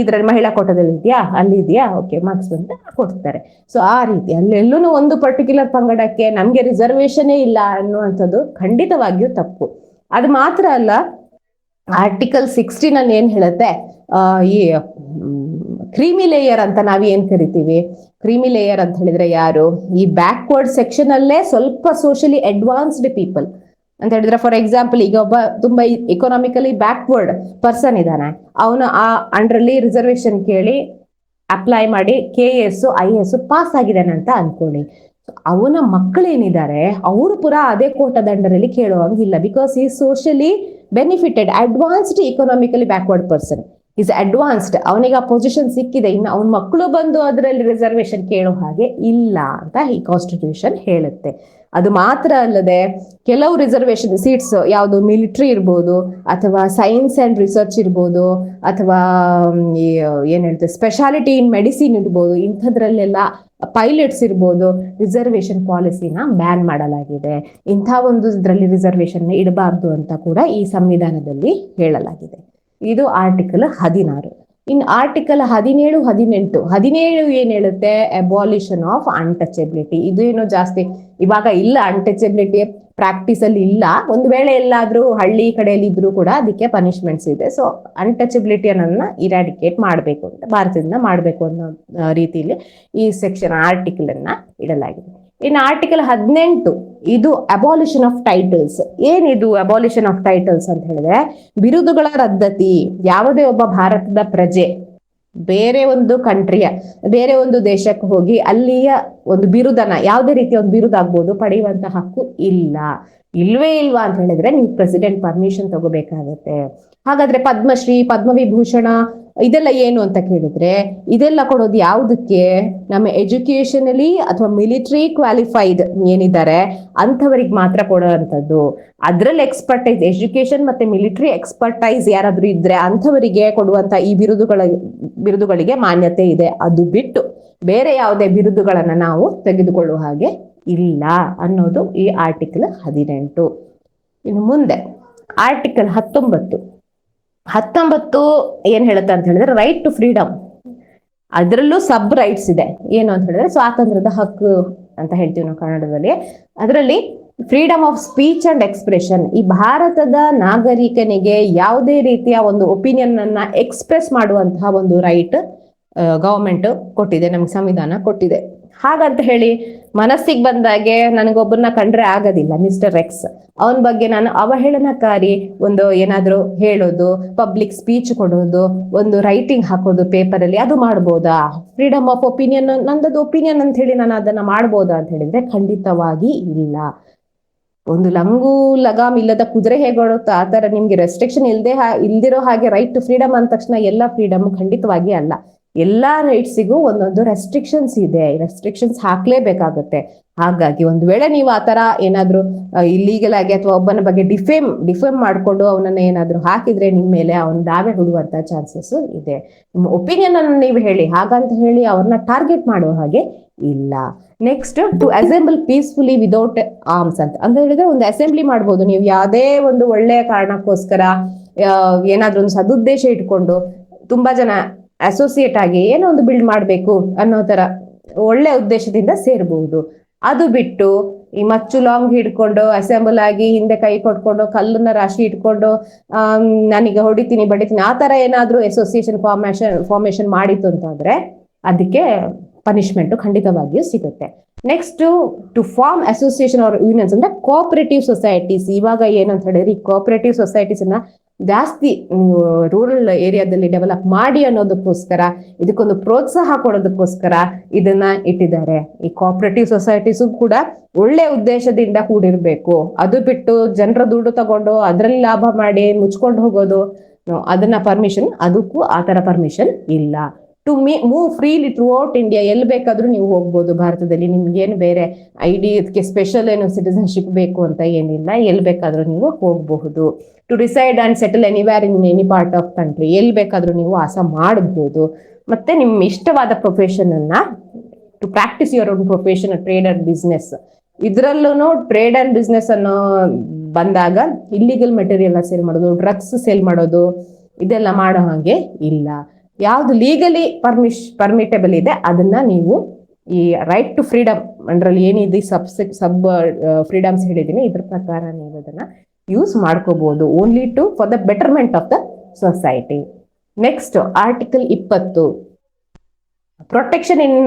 ಇದ್ರಲ್ಲಿ ಮಹಿಳಾ ಕೋಟದಲ್ಲಿ ಇದೆಯಾ, ಅಲ್ಲಿ ಇದೆಯಾ, ಓಕೆ ಮಾರ್ಕ್ಸ್ ಅಂತ ಕೊಡ್ತಾರೆ. ಸೊ ಆ ರೀತಿ ಅಲ್ಲೆಲ್ಲೂ ಒಂದು ಪರ್ಟಿಕ್ಯುಲರ್ ಪಂಗಡಕ್ಕೆ ನಮ್ಗೆ ರಿಸರ್ವೇಶನೇ ಇಲ್ಲ ಅನ್ನುವಂಥದ್ದು ಖಂಡಿತವಾಗಿಯೂ ತಪ್ಪು. ಅದು ಮಾತ್ರ ಅಲ್ಲ, ಆರ್ಟಿಕಲ್ 16 ಅಲ್ಲಿ ಏನ್ ಹೇಳುತ್ತೆ, ಈ ಕ್ರೀಮಿ ಲೇಯರ್ ಅಂತ ನಾವ್ ಏನ್ ಕರಿತೀವಿ, ಕ್ರೀಮಿ ಲೇಯರ್ ಅಂತ ಹೇಳಿದ್ರೆ ಯಾರು, ಈ ಬ್ಯಾಕ್ವರ್ಡ್ ಸೆಕ್ಷನ್ ಅಲ್ಲೇ ಸ್ವಲ್ಪ ಸೋಷಿಯಲಿ ಅಡ್ವಾನ್ಸ್ಡ್ ಪೀಪಲ್ ಅಂತ ಹೇಳಿದ್ರೆ, ಫಾರ್ ಎಕ್ಸಾಂಪಲ್ ಈಗ ಒಬ್ಬ ತುಂಬಾ ಇಕೊನಾಮಿಕಲಿ ಬ್ಯಾಕ್ವರ್ಡ್ ಪರ್ಸನ್ ಇದ್ದಾನೆ, ಅವನು ಆ ಅಂಡ್ರಲ್ಲಿ ರಿಸರ್ವೇಶನ್ ಕೇಳಿ ಅಪ್ಲೈ ಮಾಡಿ KS IAS ಪಾಸ್ ಆಗಿದ್ದಾನೆ ಅಂತ ಅನ್ಕೊಳ್ಳಿ. ಅವನ ಮಕ್ಕಳೇನಿದ್ದಾರೆ ಅವರು ಪುರ ಅದೇ ಕೋಟದ ಅಂಡರಲ್ಲಿ ಕೇಳುವಂಗಿಲ್ಲ. ಬಿಕಾಸ್ ಈ socially benefited advanced economically backward person is advanced, ಅವನಿಗೆ ಆ ಪೊಸಿಷನ್ ಸಿಕ್ಕಿದೆ, ಇನ್ನು ಅವನ ಮಕ್ಕಳು ಬಂದು ಅದರಲ್ಲಿ ರಿಸರ್ವೇಶನ್ ಕೇಳೋ ಹಾಗೆ ಇಲ್ಲ ಅಂತ ಈ ಕಾನ್ಸ್ಟಿಟ್ಯೂಷನ್ ಹೇಳುತ್ತೆ. ಅದು ಮಾತ್ರ ಅಲ್ಲದೆ ಕೆಲವು ರಿಸರ್ವೇಶನ್ ಸೀಟ್ಸ್ ಯಾವುದು ಮಿಲಿಟರಿ ಇರ್ಬೋದು, ಅಥವಾ ಸೈನ್ಸ್ ಅಂಡ್ ರಿಸರ್ಚ್ ಇರ್ಬೋದು, ಅಥವಾ ಏನ್ ಹೇಳ್ತಾರೆ ಸ್ಪೆಷಾಲಿಟಿ ಇನ್ ಮೆಡಿಸಿನ್ ಇರ್ಬೋದು, ಇಂಥದ್ರಲ್ಲೆಲ್ಲ ಪೈಲಟ್ಸ್ ಇರ್ಬೋದು, ರಿಸರ್ವೇಶನ್ ಪಾಲಿಸಿನ ಬ್ಯಾನ್ ಮಾಡಲಾಗಿದೆ. ಇಂಥ ಒಂದು ಇದರಲ್ಲಿ ರಿಸರ್ವೇಶನ್ ಇಡಬಾರ್ದು ಅಂತ ಕೂಡ ಈ ಸಂವಿಧಾನದಲ್ಲಿ ಹೇಳಲಾಗಿದೆ. ಇದು ಆರ್ಟಿಕಲ್ 16. ಇನ್ ಆರ್ಟಿಕಲ್ 17, 18 ಏನ್ ಹೇಳುತ್ತೆ, ಅಬಾಲಿಷನ್ ಆಫ್ ಅನ್ಟಚಬಿಲಿಟಿ. ಇದು ಏನೋ ಜಾಸ್ತಿ ಇವಾಗ ಇಲ್ಲ, ಅನ್ಟಚಬಿಲಿಟಿ ಪ್ರಾಕ್ಟೀಸ್ ಅಲ್ಲಿ ಇಲ್ಲ. ಒಂದು ವೇಳೆ ಎಲ್ಲಾದ್ರೂ ಹಳ್ಳಿ ಕಡೆಯಲ್ಲಿ ಇದ್ರೂ ಕೂಡ ಅದಕ್ಕೆ ಪನಿಷ್ಮೆಂಟ್ಸ್ ಇದೆ. ಸೊ ಅನ್ಟಚಬಿಲಿಟಿ ಅನ್ನೋದನ್ನ ಇರಾಡಿಕೇಟ್ ಮಾಡಬೇಕು ಅಂತ, ಭಾರತದಿಂದ ಮಾಡಬೇಕು ಅನ್ನೋ ರೀತಿಯಲ್ಲಿ ಈ ಸೆಕ್ಷನ್ ಆರ್ಟಿಕಲ್ ಅನ್ನ ಇಡಲಾಗಿದೆ. ಇನ್ನು ಆರ್ಟಿಕಲ್ 18 ಇದು ಅಬಾಲಿಷನ್ ಆಫ್ ಟೈಟಲ್ಸ್. ಏನಿದು ಅಬಾಲಿಷನ್ ಆಫ್ ಟೈಟಲ್ಸ್ ಅಂತ ಹೇಳಿದ್ರೆ, ಬಿರುದುಗಳ ರದ್ದತಿ. ಯಾವುದೇ ಒಬ್ಬ ಭಾರತದ ಪ್ರಜೆ ಬೇರೆ ಒಂದು ಕಂಟ್ರಿಯ, ಬೇರೆ ಒಂದು ದೇಶಕ್ಕೆ ಹೋಗಿ ಅಲ್ಲಿಯ ಒಂದು ಬಿರುದನ್ನ, ಯಾವುದೇ ರೀತಿಯ ಒಂದು ಬಿರುದಾಗ್ಬೋದು, ಪಡೆಯುವಂತ ಹಕ್ಕು ಇಲ್ವೇ ಇಲ್ವಾ ಅಂತ ಹೇಳಿದ್ರೆ ನೀವು ಪ್ರೆಸಿಡೆಂಟ್ ಪರ್ಮಿಷನ್ ತಗೋಬೇಕಾಗತ್ತೆ. ಹಾಗಾದ್ರೆ ಪದ್ಮಶ್ರೀ, ಪದ್ಮವಿಭೂಷಣ ಇದೆಲ್ಲ ಏನು ಅಂತ ಕೇಳಿದ್ರೆ, ಇದೆಲ್ಲ ಕೊಡೋದು ಯಾವುದಕ್ಕೆ, ನಮ್ಮ ಎಜುಕೇಶನಲಿ ಅಥವಾ ಮಿಲಿಟರಿ ಕ್ವಾಲಿಫೈಡ್ ಏನಿದ್ದಾರೆ ಅಂಥವ್ರಿಗೆ ಮಾತ್ರ ಕೊಡುವಂಥದ್ದು. ಅದ್ರಲ್ಲಿ ಎಕ್ಸ್ಪರ್ಟೈಸ್, ಎಜುಕೇಶನ್ ಮತ್ತೆ ಮಿಲಿಟರಿ ಎಕ್ಸ್ಪರ್ಟೈಸ್ ಯಾರಾದ್ರೂ ಇದ್ರೆ ಅಂಥವರಿಗೆ ಕೊಡುವಂತ ಈ ಬಿರುದುಗಳಿಗೆ ಮಾನ್ಯತೆ ಇದೆ. ಅದು ಬಿಟ್ಟು ಬೇರೆ ಯಾವುದೇ ಬಿರುದುಗಳನ್ನ ನಾವು ತೆಗೆದುಕೊಳ್ಳುವ ಹಾಗೆ ಇಲ್ಲ ಅನ್ನೋದು ಈ ಆರ್ಟಿಕಲ್ 18. ಇನ್ನು ಮುಂದೆ ಆರ್ಟಿಕಲ್ 19 ಏನ್ ಹೇಳುತ್ತೆ ಅಂತ ಹೇಳಿದ್ರೆ, ರೈಟ್ ಟು ಫ್ರೀಡಮ್. ಅದರಲ್ಲೂ ಸಬ್ ರೈಟ್ಸ್ ಇದೆ. ಏನು ಅಂತ ಹೇಳಿದ್ರೆ ಸ್ವಾತಂತ್ರ್ಯದ ಹಕ್ಕು ಅಂತ ಹೇಳ್ತೀವಿ ನಾವು ಕನ್ನಡದಲ್ಲಿ. ಅದರಲ್ಲಿ freedom of speech and expression. ಈ ಭಾರತದ ನಾಗರಿಕನಿಗೆ ಯಾವುದೇ ರೀತಿಯ ಒಂದು ಒಪಿನಿಯನ್ ಅನ್ನ ಎಕ್ಸ್ಪ್ರೆಸ್ ಮಾಡುವಂತಹ ಒಂದು ರೈಟ್ ಗವರ್ಮೆಂಟ್ ಕೊಟ್ಟಿದೆ, ನಮ್ಗೆ ಸಂವಿಧಾನ ಕೊಟ್ಟಿದೆ. ಹಾಗಂತ ಹೇಳಿ ಮನಸ್ಸಿಗೆ ಬಂದಾಗೆ ನನಗೊಬ್ಬರನ್ನ ಕಂಡ್ರೆ ಆಗೋದಿಲ್ಲ, ಮಿಸ್ಟರ್ ಎಕ್ಸ್ ಅವನ ಬಗ್ಗೆ ನಾನು ಅವಹೇಳನಕಾರಿ ಒಂದು ಏನಾದ್ರು ಹೇಳೋದು, ಪಬ್ಲಿಕ್ ಸ್ಪೀಚ್ ಕೊಡೋದು, ಒಂದು ರೈಟಿಂಗ್ ಹಾಕೋದು ಪೇಪರ್ ಅಲ್ಲಿ, ಅದು ಮಾಡ್ಬೋದಾ? ಫ್ರೀಡಮ್ ಆಫ್ ಒಪಿನಿಯನ್, ನಂದದು ಒಪಿನಿಯನ್ ಅಂತ ಹೇಳಿ ನಾನು ಅದನ್ನ ಮಾಡ್ಬೋದಾ ಅಂತ ಹೇಳಿದ್ರೆ ಖಂಡಿತವಾಗಿ ಇಲ್ಲ. ಒಂದು ಲಂಗು ಲಗಾಮ್ ಇಲ್ಲದ ಕುದುರೆ ಹೇಗೆ ಓಡುತ್ತೋ ಆ ತರ ನಿಮ್ಗೆ ರೆಸ್ಟ್ರಿಕ್ಷನ್ ಇಲ್ದಿರೋ ಹಾಗೆ ರೈಟ್ ಟು ಫ್ರೀಡಮ್ ಅಂದ ತಕ್ಷಣ ಎಲ್ಲ ಫ್ರೀಡಮ್ ಖಂಡಿತವಾಗಿ ಅಲ್ಲ. ಎಲ್ಲಾ ರೈಟ್ಸಿಗೂ ಒಂದೊಂದು ರೆಸ್ಟ್ರಿಕ್ಷನ್ಸ್ ಇದೆ, ರೆಸ್ಟ್ರಿಕ್ಷನ್ಸ್ ಹಾಕ್ಲೇಬೇಕಾಗುತ್ತೆ. ಹಾಗಾಗಿ ಒಂದ್ ವೇಳೆ ನೀವು ಆತರ ಏನಾದ್ರು ಇಲ್ಲೀಗಲ್ ಆಗಿ ಅಥವಾ ಒಬ್ಬನ ಬಗ್ಗೆ ಡಿಫೇಮ್ ಮಾಡ್ಕೊಂಡು ಅವನನ್ನ ಏನಾದ್ರು ಹಾಕಿದ್ರೆ ನಿಮ್ ಮೇಲೆ ಅವನ್ ದಾವೆ ಹುಡುವಂತ ಚಾನ್ಸಸ್ ಇದೆ. ನಿಮ್ಮ ಒಪಿನಿಯನ್ ಅನ್ನು ನೀವು ಹೇಳಿ, ಹಾಗಂತ ಹೇಳಿ ಅವ್ರನ್ನ ಟಾರ್ಗೆಟ್ ಮಾಡುವ ಹಾಗೆ ಇಲ್ಲ. Next, to assemble peacefully without arms ಅಂತ ಹೇಳಿದ್ರೆ ಒಂದು ಅಸೆಂಬ್ಲಿ ಮಾಡ್ಬೋದು ನೀವು ಯಾವುದೇ ಒಂದು ಒಳ್ಳೆಯ ಕಾರಣಕ್ಕೋಸ್ಕರ, ಏನಾದ್ರೂ ಒಂದು ಸದುದ್ದೇಶ ಇಟ್ಕೊಂಡು ತುಂಬಾ ಜನ ಅಸೋಸಿಯೇಟ್ ಆಗಿ ಏನೋ ಒಂದು ಬಿಲ್ಡ್ ಮಾಡ್ಬೇಕು ಅನ್ನೋ ತರ ಒಳ್ಳೆ ಉದ್ದೇಶದಿಂದ ಸೇರ್ಬಹುದು. ಅದು ಬಿಟ್ಟು ಈ ಮಚ್ಚು ಲಾಂಗ್ ಹಿಡ್ಕೊಂಡು ಅಸೆಂಬಲ್ ಆಗಿ ಹಿಂದೆ ಕೈ ಕೊಟ್ಕೊಂಡು ಕಲ್ಲನ್ನ ರಾಶಿ ಇಟ್ಕೊಂಡು ನಾನೀಗ ಹೊಡಿತೀನಿ ಬಡಿತೀನಿ ಆ ತರ ಏನಾದ್ರೂ ಅಸೋಸಿಯೇಷನ್ ಫಾರ್ಮೇಶನ್ ಮಾಡಿತ್ತು ಅಂತಂದ್ರೆ ಅದಕ್ಕೆ ಪನಿಷ್ಮೆಂಟ್ ಖಂಡಿತವಾಗಿಯೂ ಸಿಗುತ್ತೆ. Next, to form association or unions ಅಂದ್ರೆ ಕೋಆಪರೇಟಿವ್ ಸೊಸೈಟೀಸ್. ಇವಾಗ ಏನಂತ ಹೇಳಿದ್ರೆ ಈ ಕೋಆಪರೇಟಿವ್ ಸೊಸೈಟೀಸ್ ಅನ್ನ ಜಾಸ್ತಿ ರೂರಲ್ ಏರಿಯಾದಲ್ಲಿ ಡೆವಲಪ್ ಮಾಡಿ ಅನ್ನೋದಕ್ಕೋಸ್ಕರ, ಇದಕ್ಕೊಂದು ಪ್ರೋತ್ಸಾಹ ಕೊಡೋದಕ್ಕೋಸ್ಕರ ಇದನ್ನ ಇಟ್ಟಿದ್ದಾರೆ. ಈ ಕೋಆಪರೇಟಿವ್ ಸೊಸೈಟೀಸು ಕೂಡ ಒಳ್ಳೆ ಉದ್ದೇಶದಿಂದ ಕೂಡಿರ್ಬೇಕು. ಅದು ಬಿಟ್ಟು ಜನರ ದುಡ್ಡು ತಗೊಂಡು ಅದರಲ್ಲಿ ಲಾಭ ಮಾಡಿ ಮುಚ್ಕೊಂಡು ಹೋಗೋದು, ಅದನ್ನ ಪರ್ಮಿಷನ್, ಅದಕ್ಕೂ ಆತರ ಪರ್ಮಿಷನ್ ಇಲ್ಲ. To move freely throughout India, ಎಲ್ಲಿ ಬೇಕಾದ್ರೂ ನೀವು ಹೋಗ್ಬೋದು ಭಾರತದಲ್ಲಿ. ನಿಮ್ಗೇನು ಬೇರೆ ಇದಕ್ಕೆ ಸ್ಪೆಷಲ್ ಏನು ಸಿಟಿಸನ್ಶಿಪ್ ಬೇಕು ಅಂತ ಏನಿಲ್ಲ, ಎಲ್ಲಿ ಬೇಕಾದ್ರೂ ನೀವು ಹೋಗಬಹುದು. To decide and settle anywhere in any part of country, ಎಲ್ಲಿ ಬೇಕಾದ್ರೂ ನೀವು ವಾಸ ಮಾಡಬಹುದು. ಮತ್ತೆ ನಿಮ್ ಇಷ್ಟವಾದ ಪ್ರೊಫೆಷನ್ ಅನ್ನ to practise your own profession, trade and business. ಇದ್ರಲ್ಲೂ ಟ್ರೇಡ್ ಅಂಡ್ ಬಿಸ್ನೆಸ್ ಅನ್ನೋ ಬಂದಾಗ ಇಲ್ಲಿಗಲ್ ಮೆಟೀರಿಯಲ್ ಸೇಲ್ ಮಾಡೋದು, ಡ್ರಗ್ಸ್ ಸೇಲ್ ಮಾಡೋದು, ಇದೆಲ್ಲ ಮಾಡೋ ಹಾಗೆ ಇಲ್ಲ. ಯಾವ್ದು ಲೀಗಲಿ ಪರ್ಮಿಟೇಬಲ್ ಇದೆ ಅದನ್ನ ನೀವು ಈ ರೈಟ್ ಟು ಫ್ರೀಡಮ್ ಅಂದ್ರಲ್ಲಿ ಏನಿದೆ ಸಬ್ ಫ್ರೀಡಮ್ಸ್ ಹೇಳಿದೀನಿ, ಇದ್ರ ಪ್ರಕಾರ ನೀವು ಅದನ್ನ ಯೂಸ್ ಮಾಡ್ಕೋಬಹುದು only for the betterment of the society. Next, article 20, protection in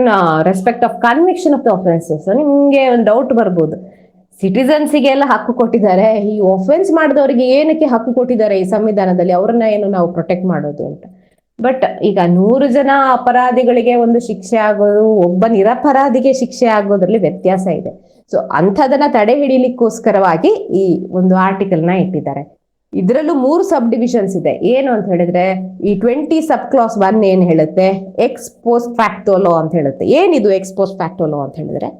respect of conviction of the offences. ನಿಮ್ಗೆ ಒಂದು ಡೌಟ್ ಬರ್ಬೋದು, ಸಿಟಿಸನ್ಸಿಗೆ ಎಲ್ಲ ಹಕ್ಕು ಕೊಟ್ಟಿದ್ದಾರೆ, ಈ ಒಫೆನ್ಸ್ ಮಾಡಿದವರಿಗೆ ಏನಕ್ಕೆ ಹಕ್ಕು ಕೊಟ್ಟಿದ್ದಾರೆ ಈ ಸಂವಿಧಾನದಲ್ಲಿ, ಅವ್ರನ್ನ ಏನು ನಾವು ಪ್ರೊಟೆಕ್ಟ್ ಮಾಡೋದು ಅಂತ. ಬಟ್ ಈಗ 100 ಜನ ಅಪರಾಧಿಗಳಿಗೆ ಒಂದು ಶಿಕ್ಷೆ ಆಗೋದು, ಒಬ್ಬ ನಿರಪರಾಧಿಗೆ ಶಿಕ್ಷೆ ಆಗೋದ್ರಲ್ಲಿ ವ್ಯತ್ಯಾಸ ಇದೆ. ಸೊ ಅಂಥದನ್ನ ತಡೆ ಹಿಡಿಲಿಕ್ಕೋಸ್ಕರವಾಗಿ ಈ ಒಂದು ಆರ್ಟಿಕಲ್ ನ ಇಟ್ಟಿದ್ದಾರೆ. ಇದರಲ್ಲೂ 3 ಸಬ್ ಡಿವಿಷನ್ಸ್ ಇದೆ. ಏನು ಅಂತ ಹೇಳಿದ್ರೆ, ಈ 20 ಸಬ್ ಕ್ಲಾಸ್ 1 ಏನ್ ಹೇಳುತ್ತೆ, ಎಕ್ಸ್ ಪೋಸ್ಟ್ ಫ್ಯಾಕ್ಟೋ ಲಾ ಅಂತ ಹೇಳುತ್ತೆ. ಏನಿದು ಎಕ್ಸ್ ಪೋಸ್ಟ್ ಫ್ಯಾಕ್ಟೋ ಲಾ ಅಂತ ಹೇಳಿದ್ರೆ,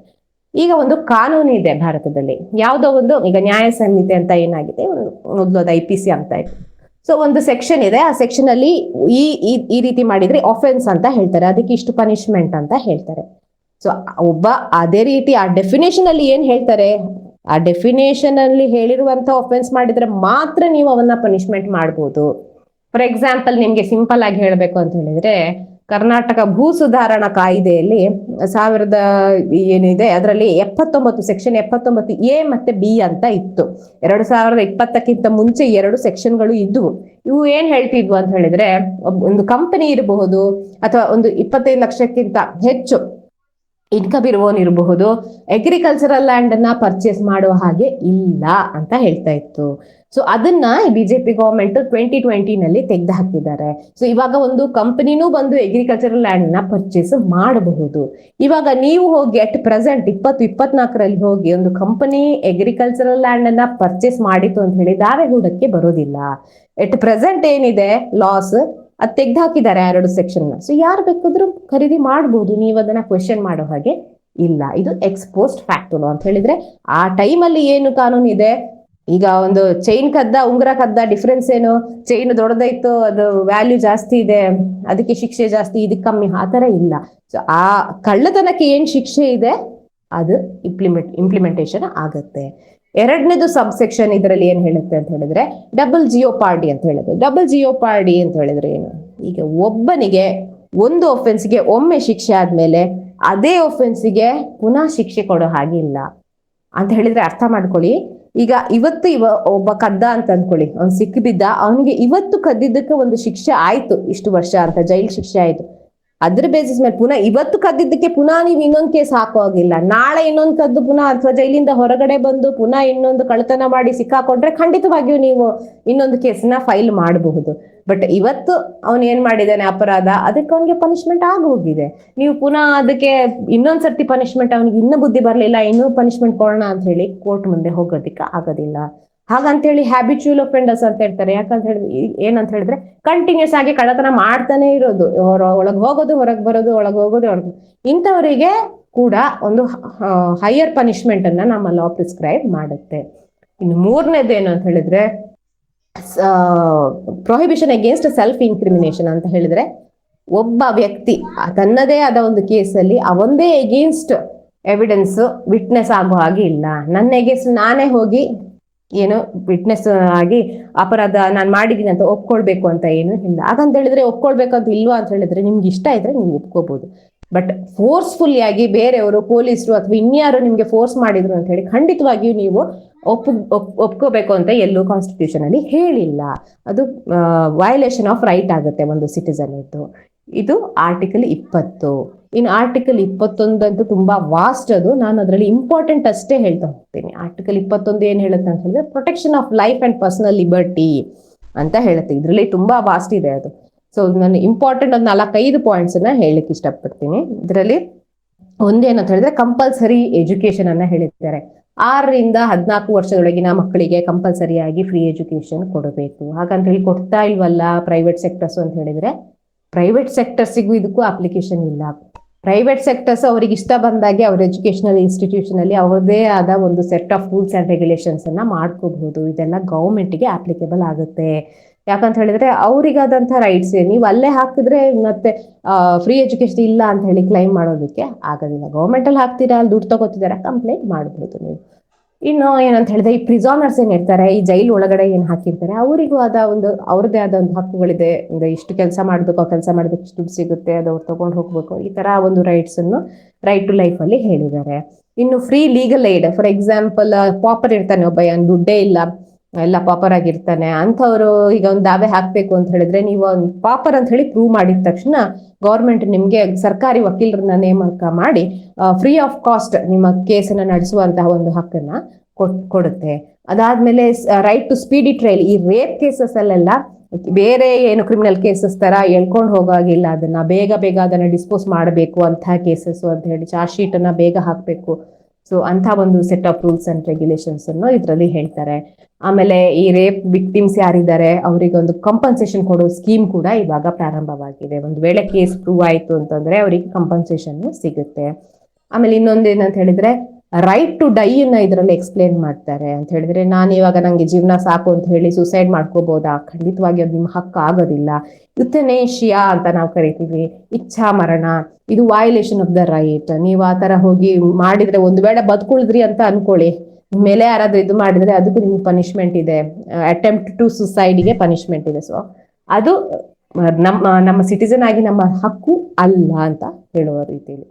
ಈಗ ಒಂದು ಕಾನೂನು ಇದೆ ಭಾರತದಲ್ಲಿ, ಯಾವುದೋ ಒಂದು ಈಗ ನ್ಯಾಯ ಸಂಹಿತೆ ಅಂತ ಏನಾಗಿದೆ, ಮೊದಲು ಅದು IPC ಅಂತ ಇತ್ತು. ಸೊ ಒಂದು ಸೆಕ್ಷನ್ ಇದೆ, ಆ ಸೆಕ್ಷನ್ ಅಲ್ಲಿ ಈ ರೀತಿ ಮಾಡಿದ್ರೆ ಆಫೆನ್ಸ್ ಅಂತ ಹೇಳ್ತಾರೆ, ಅದಕ್ಕೆ ಇಷ್ಟು ಪನಿಷ್ಮೆಂಟ್ ಅಂತ ಹೇಳ್ತಾರೆ. ಸೊ ಅದೇ ರೀತಿ ಆ ಡೆಫಿನೇಷನ್ ಅಲ್ಲಿ ಏನ್ ಹೇಳ್ತಾರೆ, ಆ ಡೆಫಿನೇಷನ್ ಅಲ್ಲಿ ಹೇಳಿರುವಂತ ಆಫೆನ್ಸ್ ಮಾಡಿದ್ರೆ ಮಾತ್ರ ನೀವು ಅವನ್ನ ಪನಿಷ್ಮೆಂಟ್ ಮಾಡ್ಬೋದು. ಫಾರ್ ಎಕ್ಸಾಂಪಲ್, ನಿಮ್ಗೆ ಸಿಂಪಲ್ ಆಗಿ ಹೇಳ್ಬೇಕು ಅಂತ ಹೇಳಿದ್ರೆ, ಕರ್ನಾಟಕ ಭೂ ಸುಧಾರಣಾ ಕಾಯ್ದೆಯಲ್ಲಿ 1000 ಏನಿದೆ ಅದರಲ್ಲಿ 79 ಸೆಕ್ಷನ್ 79A ಮತ್ತೆ B ಅಂತ ಇತ್ತು. 2020ಕ್ಕಿಂತ ಮುಂಚೆ 2 ಸೆಕ್ಷನ್ಗಳು ಇದ್ವು. ಇವು ಏನ್ ಹೇಳ್ತಿದ್ವು ಅಂತ ಹೇಳಿದ್ರೆ, ಒಂದು ಕಂಪನಿ ಇರಬಹುದು ಅಥವಾ ಒಂದು 25 ಲಕ್ಷಕ್ಕಿಂತ ಹೆಚ್ಚು ಇನ್ಕಮ್ ಇರಬಹುದು, ಅಗ್ರಿಕಲ್ಚರಲ್ ಲ್ಯಾಂಡ್ ಅನ್ನ ಪರ್ಚೇಸ್ ಮಾಡುವ ಹಾಗೆ ಇಲ್ಲ ಅಂತ ಹೇಳ್ತಾ ಇತ್ತು. ಸೊ ಅದನ್ನ ಬಿಜೆಪಿ ಗವರ್ಮೆಂಟ್ 2020 ನಲ್ಲಿ ತೆಗೆದು ಹಾಕಿದ್ದಾರೆ. ಸೊ ಇವಾಗ ಒಂದು ಕಂಪನಿನೂ ಬಂದು ಅಗ್ರಿಕಲ್ಚರಲ್ ಲ್ಯಾಂಡ್ ನ ಪರ್ಚೇಸ್ ಮಾಡಬಹುದು. ಇವಾಗ ನೀವು ಹೋಗಿ ಅಟ್ ಪ್ರೆಸೆಂಟ್ 2024ರಲ್ಲಿ ಹೋಗಿ ಒಂದು ಕಂಪನಿ ಅಗ್ರಿಕಲ್ಚರಲ್ ಲ್ಯಾಂಡ್ ಅನ್ನ ಪರ್ಚೇಸ್ ಮಾಡಿತು ಅಂತ ಹೇಳಿ ದಾವೆ ಹೂಡಕ್ಕೆ ಬರೋದಿಲ್ಲ. ಎಟ್ ಪ್ರೆಸೆಂಟ್ ಏನಿದೆ ಲಾಸ್, ಅದ್ ತೆಗ್ದು ಹಾಕಿದ್ದಾರೆ 2 ಸೆಕ್ಷನ್. ಸೊ ಯಾರು ಬೇಕಾದ್ರೂ ಖರೀದಿ ಮಾಡಬಹುದು, ನೀವು ಅದನ್ನ ಕ್ವೆಶನ್ ಮಾಡೋ ಹಾಗೆ ಇಲ್ಲ. ಇದು ಎಕ್ಸ್ಪೋಸ್ಟ್ ಫ್ಯಾಕ್ಟೋ ಅಂತ ಹೇಳಿದ್ರೆ, ಆ ಟೈಮಲ್ಲಿ ಏನು ಕಾನೂನು ಇದೆ, ಈಗ ಒಂದು ಚೈನ್ ಕದ್ದ ಉಂಗುರ ಕದ್ದ ಡಿಫ್ರೆನ್ಸ್ ಏನು, ಚೈನ್ ದೊಡ್ಡದಾಯ್ತು ಅದು ವ್ಯಾಲ್ಯೂ ಜಾಸ್ತಿ ಇದೆ ಅದಕ್ಕೆ ಶಿಕ್ಷೆ ಜಾಸ್ತಿ, ಇದಕ್ಕೆ ಕಮ್ಮಿ, ಆ ತರ ಇಲ್ಲ. ಸೊ ಆ ಕಳ್ಳತನಕ್ಕೆ ಏನ್ ಶಿಕ್ಷೆ ಇದೆ ಅದು ಇಂಪ್ಲಿಮೆಂಟೇಷನ್ ಆಗತ್ತೆ. 2ನೇದು ಸಬ್ ಸೆಕ್ಷನ್ ಇದರಲ್ಲಿ ಏನ್ ಹೇಳುತ್ತೆ ಅಂತ ಹೇಳಿದ್ರೆ, ಡಬಲ್ ಜಿಯೋಪಾರ್ಡಿ ಅಂತ ಹೇಳಿದ್ರೆ. ಡಬಲ್ ಜಿಯೋಪಾರ್ಡಿ ಅಂತ ಹೇಳಿದ್ರೆ ಏನು, ಈಗ ಒಬ್ಬನಿಗೆ ಒಂದು ಒಫೆನ್ಸ್ಗೆ ಒಮ್ಮೆ ಶಿಕ್ಷೆ ಆದ್ಮೇಲೆ ಅದೇ ಒಫೆನ್ಸ್ಗೆ ಪುನಃ ಶಿಕ್ಷೆ ಕೊಡೋ ಹಾಗಿಲ್ಲ ಅಂತ ಹೇಳಿದ್ರೆ ಅರ್ಥ ಮಾಡ್ಕೊಳ್ಳಿ. ಈಗ ಇವತ್ತು ಒಬ್ಬ ಕದ್ದ ಅಂತ ಅಂದ್ಕೊಳ್ಳಿ, ಅವ್ನು ಸಿಕ್ಕಿಬಿದ್ದ, ಅವನಿಗೆ ಇವತ್ತು ಕದ್ದಿದ್ದಕ್ಕೆ ಒಂದು ಶಿಕ್ಷೆ ಆಯ್ತು, ಇಷ್ಟು ವರ್ಷ ಅಂತ ಜೈಲ್ ಶಿಕ್ಷೆ ಆಯ್ತು. ಅದ್ರ ಬೇಸಿಸ್ ಮೇಲೆ ಪುನಃ ಇವತ್ತು ಕದ್ದಿದ್ದಕ್ಕೆ ಪುನಃ ನೀವು ಇನ್ನೊಂದು ಕೇಸ್ ಹಾಕೋ ಹಾಗಿಲ್ಲ. ನಾಳೆ ಇನ್ನೊಂದು ಕದ್ದು ಪುನಃ ಅಥವಾ ಜೈಲಿಂದ ಹೊರಗಡೆ ಬಂದು ಪುನಃ ಇನ್ನೊಂದು ಕಳ್ಳತನ ಮಾಡಿ ಸಿಕ್ಕಾಕೊಂಡ್ರೆ ಖಂಡಿತವಾಗಿಯೂ ನೀವು ಇನ್ನೊಂದು ಕೇಸನ್ನ ಫೈಲ್ ಮಾಡಬಹುದು. ಬಟ್ ಇವತ್ತು ಅವನು ಏನ್ ಮಾಡಿದಾನೆ ಅಪರಾಧ, ಅದಕ್ಕೆ ಅವನಿಗೆ ಪನಿಷ್ಮೆಂಟ್ ಆಗಿ ಹೋಗಿದೆ. ನೀವು ಪುನಃ ಅದಕ್ಕೆ ಇನ್ನೊಂದ್ಸರ್ತಿ ಪನಿಷ್ಮೆಂಟ್, ಅವನಿಗೆ ಇನ್ನೂ ಬುದ್ಧಿ ಬರ್ಲಿಲ್ಲ ಇನ್ನೂ ಪನಿಷ್ಮೆಂಟ್ ಕೊಡೋಣ ಅಂತ ಹೇಳಿ ಕೋರ್ಟ್ ಮುಂದೆ ಹೋಗೋದಿಕ್ಕೆ ಆಗೋದಿಲ್ಲ. ಹಾಗಂತೇಳಿ ಹ್ಯಾಬಿಚುವಲ್ ಒಫೆಂಡರ್ಸ್ ಅಂತ ಹೇಳ್ತಾರೆ. ಯಾಕಂತ ಹೇಳಿದ್ರೆ ಏನಂತ ಹೇಳಿದ್ರೆ ಕಂಟಿನ್ಯೂಸ್ ಆಗಿ ಕಳ್ಳತನ ಮಾಡ್ತಾನೆ ಇರೋದು, ಒಳಗೆ ಹೋಗೋದು ಹೊರಗೆ ಬರೋದು, ಒಳಗೆ ಹೋಗೋದು ಹೊರಗೆ, ಇಂಥವರಿಗೆ ಕೂಡ ಒಂದು ಹೈಯರ್ ಪನಿಷ್ಮೆಂಟ್ ಅನ್ನ ನಮ್ಮ ಲಾ ಪ್ರಿಸ್ಕ್ರೈಬ್ ಮಾಡುತ್ತೆ. ಇನ್ನು ಮೂರನೇದು ಏನು ಅಂತ ಹೇಳಿದ್ರೆ ಪ್ರೊಹಿಬಿಷನ್ ಅಗೇನ್ಸ್ಟ್ ಸೆಲ್ಫ್ ಇನ್ಕ್ರಿಮಿನೇಷನ್ ಅಂತ ಹೇಳಿದ್ರೆ, ಒಬ್ಬ ವ್ಯಕ್ತಿ ತನ್ನದೇ ಆದ ಒಂದು ಕೇಸಲ್ಲಿ ಅವನದೇ ಎಗೇನ್ಸ್ಟ್ ಎವಿಡೆನ್ಸ್ ವಿಟ್ನೆಸ್ ಆಗೋ ಹಾಗೆ ಇಲ್ಲ. ನನ್ನ ಎಗೇನ್ಸ್ಟ್ ನಾನೇ ಹೋಗಿ ಏನು ವಿಟ್ನೆಸ್ ಆಗಿ ಅಪರಾಧ ನಾನು ಮಾಡಿದೀನಿ ಅಂತ ಒಪ್ಕೊಳ್ಬೇಕು ಅಂತ ಏನು ಇಲ್ಲ. ಹಾಗಂತ ಹೇಳಿದ್ರೆ ಒಪ್ಕೊಳ್ಬೇಕಂತ ಇಲ್ವಾ ಅಂತ ಹೇಳಿದ್ರೆ ನಿಮ್ಗೆ ಇಷ್ಟ ಇದ್ರೆ ನೀವು ಒಪ್ಕೋಬಹುದು. ಬಟ್ ಫೋರ್ಸ್ಫುಲ್ಲಿ ಆಗಿ ಬೇರೆಯವರು ಪೊಲೀಸರು ಅಥವಾ ಇನ್ಯಾರು ನಿಮ್ಗೆ ಫೋರ್ಸ್ ಮಾಡಿದ್ರು ಅಂತ ಹೇಳಿ ಖಂಡಿತವಾಗಿಯೂ ನೀವು ಒಪ್ಕೋಬೇಕು ಅಂತ ಎಲ್ಲೂ ಕಾನ್ಸ್ಟಿಟ್ಯೂಷನ್ ಅಲ್ಲಿ ಹೇಳಿಲ್ಲ. ಅದು ವಯಲೇಷನ್ ಆಫ್ ರೈಟ್ ಆಗುತ್ತೆ ಒಂದು ಸಿಟಿಸನ್ ಇದ್ದು. ಇದು ಆರ್ಟಿಕಲ್ 20. ಇನ್ನು ಆರ್ಟಿಕಲ್ 21 ಅಂತೂ ತುಂಬಾ ವಾಸ್ಟ್. ಅದು ನಾನು ಅದರಲ್ಲಿ ಇಂಪಾರ್ಟೆಂಟ್ ಅಷ್ಟೇ ಹೇಳ್ತಾ ಹೋಗ್ತೀನಿ. ಆರ್ಟಿಕಲ್ 21 ಏನ್ ಹೇಳುತ್ತೆ ಅಂತ ಹೇಳಿದ್ರೆ protection of life and personal liberty ಅಂತ ಹೇಳುತ್ತೆ. ಇದ್ರಲ್ಲಿ ತುಂಬಾ ವಾಸ್ಟ್ ಇದೆ ಅದು. ಸೊ ನಾನು ಇಂಪಾರ್ಟೆಂಟ್ ಒಂದು 4-5 ಪಾಯಿಂಟ್ಸ್ ಅನ್ನ ಹೇಳಲಿಕ್ಕೆ ಇಷ್ಟಪಡ್ತೀನಿ. ಇದರಲ್ಲಿ ಒಂದೇನಂತ ಹೇಳಿದ್ರೆ ಕಂಪಲ್ಸರಿ ಎಜುಕೇಶನ್ ಅನ್ನ ಹೇಳಿದ್ದಾರೆ. 6ರಿಂದ 14 ವರ್ಷದೊಳಗಿನ ಮಕ್ಕಳಿಗೆ ಕಂಪಲ್ಸರಿಯಾಗಿ ಫ್ರೀ ಎಜುಕೇಶನ್ ಕೊಡಬೇಕು. ಹಾಗಂತ ಹೇಳಿ ಕೊಡ್ತಾ ಇಲ್ವಲ್ಲ ಪ್ರೈವೇಟ್ ಸೆಕ್ಟರ್ಸ್ ಅಂತ ಹೇಳಿದ್ರೆ, ಪ್ರೈವೇಟ್ ಸೆಕ್ಟರ್ಸಿಗೂ ಇದಕ್ಕೂ ಅಪ್ಲಿಕೇಶನ್ ಇಲ್ಲ. ಪ್ರೈವೇಟ್ ಸೆಕ್ಟರ್ಸ್ ಅವ್ರಿಗೆ ಇಷ್ಟ ಬಂದಾಗೆ ಅವ್ರ ಎಜುಕೇಶನಲ್ ಇನ್ಸ್ಟಿಟ್ಯೂಷನ್ ಅಲ್ಲಿ ಅವರದೇ ಆದ ಒಂದು set of rules and regulations ಅನ್ನ ಮಾಡ್ಕೋಬಹುದು. ಇದೆಲ್ಲ ಗೌರ್ಮೆಂಟ್ಗೆ ಅಪ್ಲಿಕೇಬಲ್ ಆಗುತ್ತೆ. ಯಾಕಂತ ಹೇಳಿದ್ರೆ ಅವ್ರಿಗಾದಂಥ ರೈಟ್ಸ್ ನೀವು ಅಲ್ಲೇ ಹಾಕಿದ್ರೆ ಮತ್ತೆ ಫ್ರೀ ಎಜುಕೇಶನ್ ಇಲ್ಲ ಅಂತ ಹೇಳಿ ಕ್ಲೈಮ್ ಮಾಡೋದಕ್ಕೆ ಆಗೋದಿಲ್ಲ. ಗೌರ್ಮೆಂಟ್ ಅಲ್ಲಿ ಹಾಕ್ತೀರಾ, ಅಲ್ಲಿ ದುಡ್ಡು ತಗೋತಿದ್ದಾರೆ, ಕಂಪ್ಲೇಂಟ್ ಮಾಡ್ಬೋದು ನೀವು. ಇನ್ನು ಏನಂತ ಹೇಳಿದ್ರೆ ಈ ಪ್ರಿಸಾನರ್ಸ್ ಏನ್ ಇರ್ತಾರೆ, ಈ ಜೈಲ್ ಒಳಗಡೆ ಏನ್ ಹಾಕಿರ್ತಾರೆ, ಅವರಿಗೂ ಆದ ಒಂದು ಅವ್ರದೇ ಆದ ಒಂದು ಹಕ್ಕುಗಳಿದೆ. ಇಷ್ಟು ಕೆಲಸ ಮಾಡ್ಬೇಕು, ಆ ಕೆಲಸ ಮಾಡೋದಕ್ಕೆ ಇಷ್ಟು ದುಡ್ಡು ಸಿಗುತ್ತೆ, ಅದು ಅವ್ರು ತಗೊಂಡು ಹೋಗ್ಬೇಕು, ಈ ತರ ಒಂದು ರೈಟ್ಸ್ ಅನ್ನು ರೈಟ್ ಟು ಲೈಫ್ ಅಲ್ಲಿ ಹೇಳಿದ್ದಾರೆ. ಇನ್ನು free legal aid, for example pauper ಇರ್ತಾನೆ ಒಬ್ಬ, ದುಡ್ಡೇ ಇಲ್ಲ, ಎಲ್ಲ ಪಾಪರ್ ಆಗಿರ್ತಾನೆ, ಅಂಥವ್ರು ಈಗ ಒಂದು ದಾವೆ ಹಾಕ್ಬೇಕು ಅಂತ ಹೇಳಿದ್ರೆ ನೀವು ಒಂದು ಪಾಪರ್ ಅಂತ ಹೇಳಿ ಪ್ರೂವ್ ಮಾಡಿದ ತಕ್ಷಣ ಗೌರ್ಮೆಂಟ್ ನಿಮ್ಗೆ ಸರ್ಕಾರಿ ವಕೀಲರನ್ನ ನೇಮಕ ಮಾಡಿ ಫ್ರೀ ಆಫ್ ಕಾಸ್ಟ್ ನಿಮ್ಮ ಕೇಸನ್ನ ನಡೆಸುವಂತಹ ಒಂದು ಹಕ್ಕನ್ನ ಕೊಡುತ್ತೆ. ಅದಾದ್ಮೇಲೆ ರೈಟ್ ಟು ಸ್ಪೀಡಿ ಟ್ರಯಲ್. ಈ ರೇಪ್ ಕೇಸಸ್ ಅಲ್ಲೆಲ್ಲ ಬೇರೆ ಏನು ಕ್ರಿಮಿನಲ್ ಕೇಸಸ್ ತರ ಎಳ್ಕೊಂಡು ಹೋಗಾಗಿಲ್ಲ, ಅದನ್ನ ಬೇಗ ಬೇಗ ಅದನ್ನ ಡಿಸ್ಪೋಸ್ ಮಾಡಬೇಕು ಅಂತ ಕೇಸಸ್ ಅಂತ ಹೇಳಿ ಚಾರ್ಜ್ ಶೀಟ್ ಅನ್ನ ಬೇಗ ಹಾಕ್ಬೇಕು. ಸೊ ಅಂತ ಒಂದು set of rules and regulations ಅನ್ನು ಇದರಲ್ಲಿ ಹೇಳ್ತಾರೆ. ಆಮೇಲೆ ಈ ರೇಪ್ ವಿಕ್ಟಿಮ್ಸ್ ಯಾರಿದ್ದಾರೆ ಅವರಿಗೆ ಒಂದು ಕಂಪನ್ಸೇಷನ್ ಕೊಡೋ ಸ್ಕೀಮ್ ಕೂಡ ಇವಾಗ ಪ್ರಾರಂಭವಾಗಿದೆ. ಒಂದು ವೇಳೆ ಕೇಸ್ ಪ್ರೂವ್ ಆಯ್ತು ಅಂತಂದ್ರೆ ಅವರಿಗೆ ಕಂಪನ್ಸೇಷನ್ ಸಿಗುತ್ತೆ. ಆಮೇಲೆ ಇನ್ನೊಂದು ಏನಂತ ಹೇಳಿದ್ರೆ ರೈಟ್ ಟು ಡೈ ಅನ್ನ ಇದರಲ್ಲಿ ಎಕ್ಸ್ಪ್ಲೇನ್ ಮಾಡ್ತಾರೆ. ಅಂತ ಹೇಳಿದ್ರೆ ನಾನು ಇವಾಗ ನಂಗೆ ಜೀವನ ಸಾಕು ಅಂತ ಹೇಳಿ ಸುಸೈಡ್ ಮಾಡ್ಕೋಬಹುದಾ? ಖಂಡಿತವಾಗಿ ಅದು ನಿಮ್ಮ ಹಕ್ಕು ಆಗೋದಿಲ್ಲ. ಯುಥನೇಶಿಯಾ ಅಂತ ನಾವು ಕರಿತೀವಿ, ಇಚ್ಛಾ ಮರಣ, ಇದು ವಯಲೇಷನ್ ಆಫ್ ದ ರೈಟ್. ನೀವು ಆ ತರ ಹೋಗಿ ಮಾಡಿದ್ರೆ ಒಂದು ವೇಳೆ ಬದುಕುಳಿದ್ರಿ ಅಂತ ಅನ್ಕೊಳ್ಳಿ, ಮೇಲೆ ಯಾರಾದ್ರೂ ಇದು ಮಾಡಿದ್ರೆ ಅದಕ್ಕೂ ನಿಮ್ಗೆ ಪನಿಷ್ಮೆಂಟ್ ಇದೆ. ಅಟೆಂಪ್ಟ್ ಟು ಸುಸೈಡ್ಗೆ ಪನಿಷ್ಮೆಂಟ್ ಇದೆ. ಸೊ ಅದು ನಮ್ಮ ಸಿಟಿಸನ್ ಆಗಿ ನಮ್ಮ ಹಕ್ಕು ಅಲ್ಲ ಅಂತ ಹೇಳುವ ರೀತಿಯಲ್ಲಿ.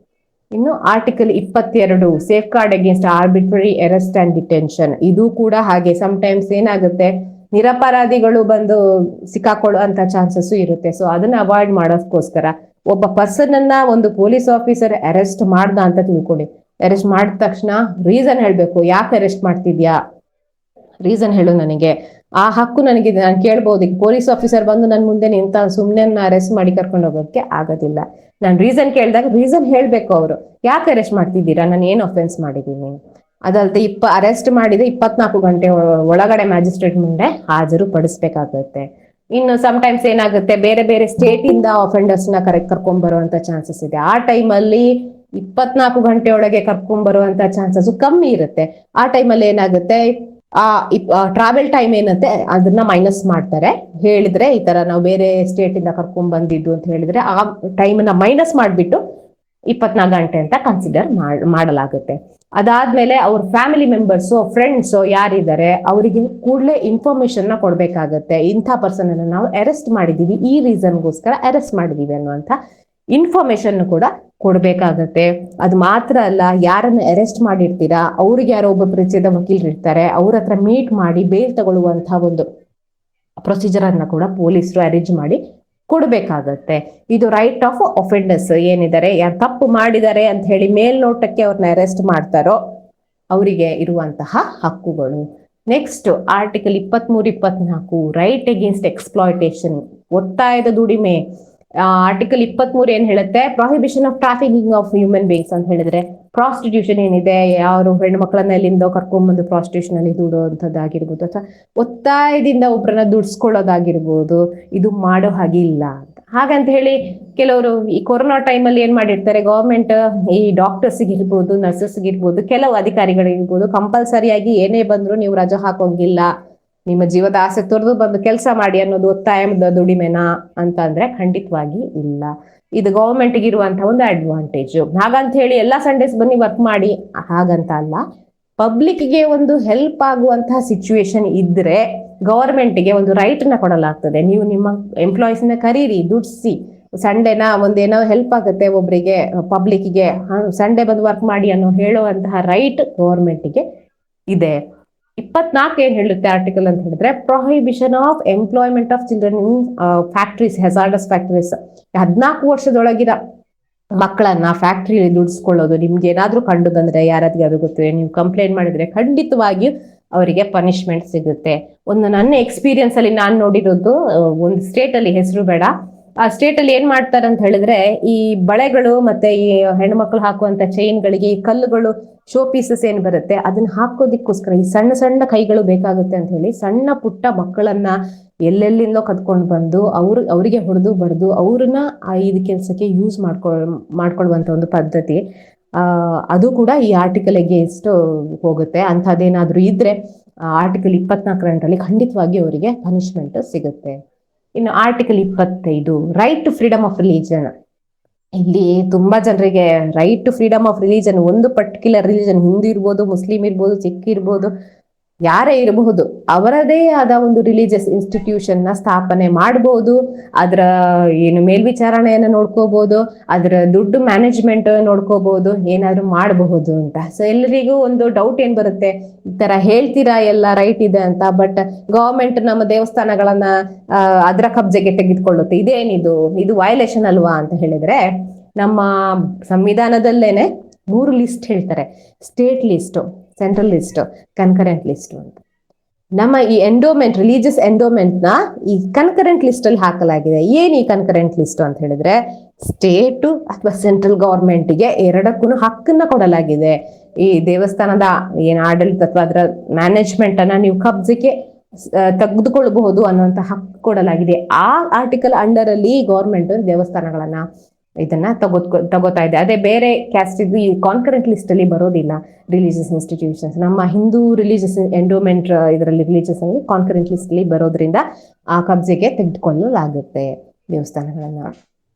ಇನ್ನು article 22 safeguard against arbitrary arrest and detention. ಇದು ಕೂಡ ಹಾಗೆ ಟೈಮ್ಸ್ ಏನಾಗುತ್ತೆ, ನಿರಪರಾಧಿಗಳು ಬಂದು ಸಿಕ್ಕಾಕೊಳ್ಳುವಂತ ಚಾನ್ಸಸ್ ಇರುತ್ತೆ. ಸೊ ಅದನ್ನ ಅವಾಯ್ಡ್ ಮಾಡೋದಕ್ಕೋಸ್ಕರ ಒಬ್ಬ ಪರ್ಸನ್ ಅನ್ನ ಒಂದು ಪೊಲೀಸ್ ಆಫೀಸರ್ ಅರೆಸ್ಟ್ ಮಾಡ್ದ ಅಂತ ತಿಳ್ಕೊಳ್ಳಿ. ಅರೆಸ್ಟ್ ಮಾಡಿದ ತಕ್ಷಣ ರೀಸನ್ ಹೇಳ್ಬೇಕು, ಯಾಕೆ ಅರೆಸ್ಟ್ ಮಾಡ್ತಿದ್ಯಾ, ರೀಸನ್ ಹೇಳು ನನಗೆ, ಆ ಹಕ್ಕು ನನಗಿದೆ, ನಾನು ಕೇಳ್ಬೋದು. ಪೊಲೀಸ್ ಆಫೀಸರ್ ಬಂದು ನನ್ ಮುಂದೆ ನಿಂತ ಸುಮ್ನೆ ಅರೆಸ್ಟ್ ಮಾಡಿ ಕರ್ಕೊಂಡು ಹೋಗೋಕೆ ಆಗೋದಿಲ್ಲ. ನಾನು ರೀಸನ್ ಕೇಳಿದಾಗ ರೀಸನ್ ಹೇಳ್ಬೇಕು ಅವರು, ಯಾಕೆ ಅರೆಸ್ಟ್ ಮಾಡ್ತಿದ್ದೀರಾ, ನಾನು ಏನ್ ಅಫೆನ್ಸ್ ಮಾಡಿದ್ದೀನಿ. ಅದಲ್ಲದೆ ಅರೆಸ್ಟ್ ಮಾಡಿದ್ರೆ 24 ಗಂಟೆ ಒಳಗಡೆ ಮ್ಯಾಜಿಸ್ಟ್ರೇಟ್ ಮುಂದೆ ಹಾಜರು ಪಡಿಸ್ಬೇಕಾಗುತ್ತೆ. ಇನ್ನು ಟೈಮ್ಸ್ ಏನಾಗುತ್ತೆ, ಬೇರೆ ಬೇರೆ ಸ್ಟೇಟ್ ಇಂದ ಅಫೆಂಡರ್ಸ್ ನ ಕರ್ಕೊಂಡ್ ಬರುವಂತ ಚಾನ್ಸಸ್ ಇದೆ. ಆ ಟೈಮಲ್ಲಿ 24 ಗಂಟೆ ಒಳಗೆ ಕರ್ಕೊಂಡ್ ಬರುವಂತ ಚಾನ್ಸಸ್ ಕಮ್ಮಿ ಇರುತ್ತೆ. ಆ ಟೈಮಲ್ಲಿ ಏನಾಗುತ್ತೆ, ಟ್ರಾವೆಲ್ ಟೈಮ್ ಏನಂತೆ ಅದನ್ನ ಮೈನಸ್ ಮಾಡ್ತಾರೆ. ಹೇಳಿದ್ರೆ ಈ ತರ ನಾವು ಬೇರೆ ಸ್ಟೇಟ್ ಇಂದ ಕರ್ಕೊಂಡ್ ಬಂದಿದ್ದು ಅಂತ ಹೇಳಿದ್ರೆ ಆ ಟೈಮ್ ನ ಮೈನಸ್ ಮಾಡ್ಬಿಟ್ಟು 24 ಗಂಟೆ ಅಂತ ಕನ್ಸಿಡರ್ ಮಾಡಲಾಗುತ್ತೆ. ಅದಾದ್ಮೇಲೆ ಅವ್ರ ಫ್ಯಾಮಿಲಿ ಮೆಂಬರ್ಸ್, ಫ್ರೆಂಡ್ಸ್ ಯಾರಿದ್ದಾರೆ ಅವರಿಗೆ ಕೂಡಲೇ ಇನ್ಫಾರ್ಮೇಶನ್ ನ ಕೊಡ್ಬೇಕಾಗತ್ತೆ. ಇಂಥ ಪರ್ಸನ್ ಅನ್ನ ನಾವು ಅರೆಸ್ಟ್ ಮಾಡಿದೀವಿ, ಈ ರೀಸನ್ಗೋಸ್ಕರ ಅರೆಸ್ಟ್ ಮಾಡಿದೀವಿ ಅನ್ನುವಂಥ ಇನ್ಫಾರ್ಮೇಶನ್ ಕೂಡ ಕೊಡ್ಬೇಕಾಗತ್ತೆ. ಅದು ಮಾತ್ರ ಅಲ್ಲ, ಯಾರನ್ನ ಅರೆಸ್ಟ್ ಮಾಡಿರ್ತೀರಾ ಅವ್ರಿಗೆ ಯಾರೋ ಒಬ್ಬ ಪರಿಚಯದ ವಕೀಲರು ಇರ್ತಾರೆ, ಅವ್ರ ಹತ್ರ ಮೀಟ್ ಮಾಡಿ ಬೇಲ್ ತಗೊಳ್ಳುವಂತಹ ಒಂದು ಪ್ರೊಸೀಜರ್ ಅನ್ನ ಕೂಡ ಪೊಲೀಸರು ಅರೇಂಜ್ ಮಾಡಿ ಕೊಡ್ಬೇಕಾಗತ್ತೆ. ಇದು ರೈಟ್ ಆಫ್ ಅಫೆಂಡರ್ಸ್ ಏನಿದ್ದಾರೆ, ಯಾರು ತಪ್ಪು ಮಾಡಿದ್ದಾರೆ ಅಂತ ಹೇಳಿ ಮೇಲ್ನೋಟಕ್ಕೆ ಅವ್ರನ್ನ ಅರೆಸ್ಟ್ ಮಾಡ್ತಾರೋ ಅವರಿಗೆ ಇರುವಂತಹ ಹಕ್ಕುಗಳು. Next article 23-24 right against exploitation, ಒತ್ತಾಯದ ದುಡಿಮೆ. ಆರ್ಟಿಕಲ್ 23 ಏನ್ ಹೇಳುತ್ತೆ, prohibition of trafficking of human beings ಅಂತ ಹೇಳಿದ್ರೆ, ಪ್ರಾಸ್ಟಿಟ್ಯೂಷನ್ ಏನಿದೆ, ಯಾರು ಹೆಣ್ಣು ಮಕ್ಕಳನ್ನ ಎಲ್ಲಿಂದ ಕರ್ಕೊಂಡ್ಬಂದು ಪ್ರಾಸ್ಟಿಟ್ಯೂಷನ್ ಅಲ್ಲಿ ದುಡುವಂತದ್ದಾಗಿರ್ಬೋದು, ಅಥವಾ ಒತ್ತಾಯದಿಂದ ಒಬ್ಬರನ್ನ ದುಡ್ಸ್ಕೊಳ್ಳೋದಾಗಿರ್ಬೋದು, ಇದು ಮಾಡೋ ಹಾಗೆ ಇಲ್ಲ ಅಂತ. ಹಾಗಂತ ಹೇಳಿ ಕೆಲವರು ಈ ಕೊರೋನಾ ಟೈಮಲ್ಲಿ ಏನ್ ಮಾಡಿರ್ತಾರೆ, ಗವರ್ಮೆಂಟ್ ಈ ಡಾಕ್ಟರ್ಸ್ ಇರ್ಬೋದು, ನರ್ಸಸ್ ಇರ್ಬೋದು, ಕೆಲವು ಅಧಿಕಾರಿಗಳಿರ್ಬೋದು, ಕಂಪಲ್ಸರಿಯಾಗಿ ಏನೇ ಬಂದ್ರು ನೀವು ರಜೆ ಹಾಕೋಂಗಿಲ್ಲ, ನಿಮ್ಮ ಜೀವದ ಆಸೆ ತೊರೆದು ಬಂದು ಕೆಲಸ ಮಾಡಿ ಅನ್ನೋದು ಒತ್ತಾಯದ ದುಡಿಮೆನಾ ಅಂತ ಅಂದ್ರೆ ಖಂಡಿತವಾಗಿ ಇಲ್ಲ. ಇದು ಗವರ್ಮೆಂಟ್ ಇರುವಂತಹ ಒಂದು ಅಡ್ವಾಂಟೇಜ್. ಹಾಗಂತ ಹೇಳಿ ಎಲ್ಲಾ ಸಂಡೇಸ್ ಬನ್ನಿ ವರ್ಕ್ ಮಾಡಿ ಹಾಗಂತ ಅಲ್ಲ. ಪಬ್ಲಿಕ್ ಗೆ ಒಂದು ಹೆಲ್ಪ್ ಆಗುವಂತಹ ಸಿಚುವೇಶನ್ ಇದ್ರೆ ಗವರ್ಮೆಂಟ್ಗೆ ಒಂದು ರೈಟ್ ನ ಕೊಡಲಾಗ್ತದೆ. ನೀವು ನಿಮ್ಮ ಎಂಪ್ಲಾಯೀಸ್ ನ ಕರೀರಿ, ದುಡ್ಸಿ, ಸಂಡೇನ ಒಂದೇನೋ ಹೆಲ್ಪ್ ಆಗುತ್ತೆ ಒಬ್ರಿಗೆ, ಪಬ್ಲಿಕ್ಗೆ ಸಂಡೇ ಬಂದು ವರ್ಕ್ ಮಾಡಿ ಅನ್ನೋ ಹೇಳುವಂತಹ ರೈಟ್ ಗವರ್ಮೆಂಟ್ಗೆ ಇದೆ. 24 ಏನ್ ಹೇಳುತ್ತೆ ಆರ್ಟಿಕಲ್ ಅಂತ ಹೇಳಿದ್ರೆ, prohibition of employment of children in factories, hazardous factories. 14 ವರ್ಷದೊಳಗಿನ ಮಕ್ಕಳನ್ನ ಫ್ಯಾಕ್ಟ್ರಿಯಲ್ಲಿ ದುಡಿಸ್ಕೊಳ್ಳೋದು ನಿಮ್ಗೆ ಏನಾದ್ರೂ ಕಂಡು ಬಂದ್ರೆ, ಯಾರಾದ್ರೂ ಗೊತ್ತಿದೆ, ನೀವು ಕಂಪ್ಲೇಂಟ್ ಮಾಡಿದ್ರೆ ಖಂಡಿತವಾಗಿಯೂ ಅವರಿಗೆ ಪನಿಷ್ಮೆಂಟ್ ಸಿಗುತ್ತೆ. ಒಂದು ನನ್ನ ಎಕ್ಸ್ಪೀರಿಯನ್ಸ್ ಅಲ್ಲಿ ನಾನು ನೋಡಿರೋದು, ಒಂದು ಸ್ಟೇಟ್ ಅಲ್ಲಿ, ಹೆಸರು ಬೇಡ, ಆ ಸ್ಟೇಟ್ ಅಲ್ಲಿ ಏನ್ ಮಾಡ್ತಾರೆ ಅಂತ ಹೇಳಿದ್ರೆ, ಈ ಬಳೆಗಳು ಮತ್ತೆ ಈ ಹೆಣ್ಮಕ್ಳು ಹಾಕುವಂತ ಚೈನ್ಗಳಿಗೆ ಈ ಕಲ್ಲುಗಳು, ಶೋ ಪೀಸಸ್ ಏನ್ ಬರುತ್ತೆ ಅದನ್ನ ಹಾಕೋದಿಕ್ಕೋಸ್ಕರ ಈ ಸಣ್ಣ ಸಣ್ಣ ಕೈಗಳು ಬೇಕಾಗುತ್ತೆ ಅಂತ ಹೇಳಿ ಸಣ್ಣ ಪುಟ್ಟ ಮಕ್ಕಳನ್ನ ಎಲ್ಲೆಲ್ಲಿಂದೋ ಕದ್ಕೊಂಡು ಬಂದು ಅವರಿಗೆ ಹೊಡೆದು ಬಡ್ದು ಅವ್ರನ್ನ ಇದು ಕೆಲಸಕ್ಕೆ ಯೂಸ್ ಮಾಡ್ಕೊಳ್ಳುವಂತ ಒಂದು ಪದ್ಧತಿ. ಅದು ಕೂಡ ಈ ಆರ್ಟಿಕಲ್ ಅಗೇನ್ಸ್ಟ್ ಹೋಗುತ್ತೆ. ಅಂತದೇನಾದ್ರೂ ಇದ್ರೆ ಆರ್ಟಿಕಲ್ 24 ಖಂಡಿತವಾಗಿ ಅವರಿಗೆ ಪನಿಷ್ಮೆಂಟ್ ಸಿಗುತ್ತೆ. ಇನ್ನು article 25, right to freedom of religion. ಇಲ್ಲಿ ತುಂಬಾ ಜನರಿಗೆ right to freedom of religion, ಒಂದು ಪರ್ಟಿಕ್ಯುಲರ್ ರಿಲಿಜನ್, ಹಿಂದೂ ಇರ್ಬೋದು, ಮುಸ್ಲಿಂ ಇರ್ಬೋದು, ಸಿಖ್ ಇರ್ಬೋದು, ಯಾರೇ ಇರಬಹುದು, ಅವರದೇ ಆದ ಒಂದು ರಿಲಿಜಿಯಸ್ ಇನ್ಸ್ಟಿಟ್ಯೂಷನ್ ನ ಸ್ಥಾಪನೆ ಮಾಡಬಹುದು. ಅದರ ಏನು ಮೇಲ್ವಿಚಾರಣೆಯನ್ನು ನೋಡ್ಕೋಬಹುದು, ಅದರ ದುಡ್ಡು ಮ್ಯಾನೇಜ್ಮೆಂಟ್ ನೋಡ್ಕೋಬಹುದು, ಏನಾದ್ರು ಮಾಡಬಹುದು ಅಂತ. ಸೊ ಎಲ್ಲರಿಗೂ ಒಂದು ಡೌಟ್ ಏನ್ ಬರುತ್ತೆ, ಈ ತರ ಹೇಳ್ತೀರಾ ಎಲ್ಲ ರೈಟ್ ಇದೆ ಅಂತ, ಬಟ್ ಗವರ್ಮೆಂಟ್ ನಮ್ಮ ದೇವಸ್ಥಾನಗಳನ್ನ ಅದರ ಕಬ್ಜೆಗೆ ತೆಗೆದುಕೊಳ್ಳುತ್ತೆ, ಇದು ವಯಲೇಷನ್ ಅಲ್ವಾ ಅಂತ ಹೇಳಿದ್ರೆ, ನಮ್ಮ ಸಂವಿಧಾನದಲ್ಲೇನೆ 3 ಲಿಸ್ಟ್ ಹೇಳ್ತಾರೆ. State list, central list, concurrent list ಅಂತ. ನಮ್ಮ ಈ ಎಂಡೋಮೆಂಟ್, ರಿಲಿಜಿಯಸ್ ಎಂಡೋಮೆಂಟ್ ನ ಈ ಕನ್ಕರೆಂಟ್ ಲಿಸ್ಟ್ ಅಲ್ಲಿ ಹಾಕಲಾಗಿದೆ. ಏನ್ ಈ ಕನ್ಕರೆಂಟ್ ಲಿಸ್ಟ್ ಅಂತ ಹೇಳಿದ್ರೆ, ಸ್ಟೇಟ್ ಅಥವಾ ಸೆಂಟ್ರಲ್ ಗವರ್ಮೆಂಟ್ ಗೆ ಎರಡಕ್ಕೂ ಹಕ್ಕನ್ನ ಕೊಡಲಾಗಿದೆ. ಈ ದೇವಸ್ಥಾನದ ಏನ್ ಆಡಳಿತ ಅಥವಾ ಅದರ ಮ್ಯಾನೇಜ್ಮೆಂಟ್ ಅನ್ನ ನೀವು ಕಬ್ಜೆಗೆ ತೆಗೆದುಕೊಳ್ಳಬಹುದು ಅನ್ನುವಂತ ಹಕ್ಕು ಕೊಡಲಾಗಿದೆ. ಆ ಆರ್ಟಿಕಲ್ ಅಂಡರ್ ಅಲ್ಲಿ ಗವರ್ಮೆಂಟ್ ದೇವಸ್ಥಾನಗಳನ್ನ ಇದನ್ನ ತಗೋತಾ ಇದೆ. ಅದೇ ಬೇರೆ ಕ್ಯಾಸ್ಟ್ ಇದು ಈ ಕಾನ್ಕರೆಂಟ್ ಲಿಸ್ಟ್ ಅಲ್ಲಿ ಬರೋದಿಲ್ಲ. ರಿಲಿಜಿಯಸ್ ಇನ್ಸ್ಟಿಟ್ಯೂಷನ್ಸ್, ನಮ್ಮ ಹಿಂದೂ ರಿಲಿಜಿಯಸ್ ಎಂಡೋಮೆಂಟ್ ಇದರಲ್ಲಿ ರಿಲಿಜಿಯಸ್ ಅಲ್ಲಿ ಕಾನ್ಕರೆಂಟ್ ಲಿಸ್ಟ್ ಅಲ್ಲಿ ಬರೋದ್ರಿಂದ ಆ ಕಬ್ಜೆಗೆ ತೆಗೆದುಕೊಳ್ಳಲಾಗುತ್ತೆ ದೇವಸ್ಥಾನಗಳನ್ನ.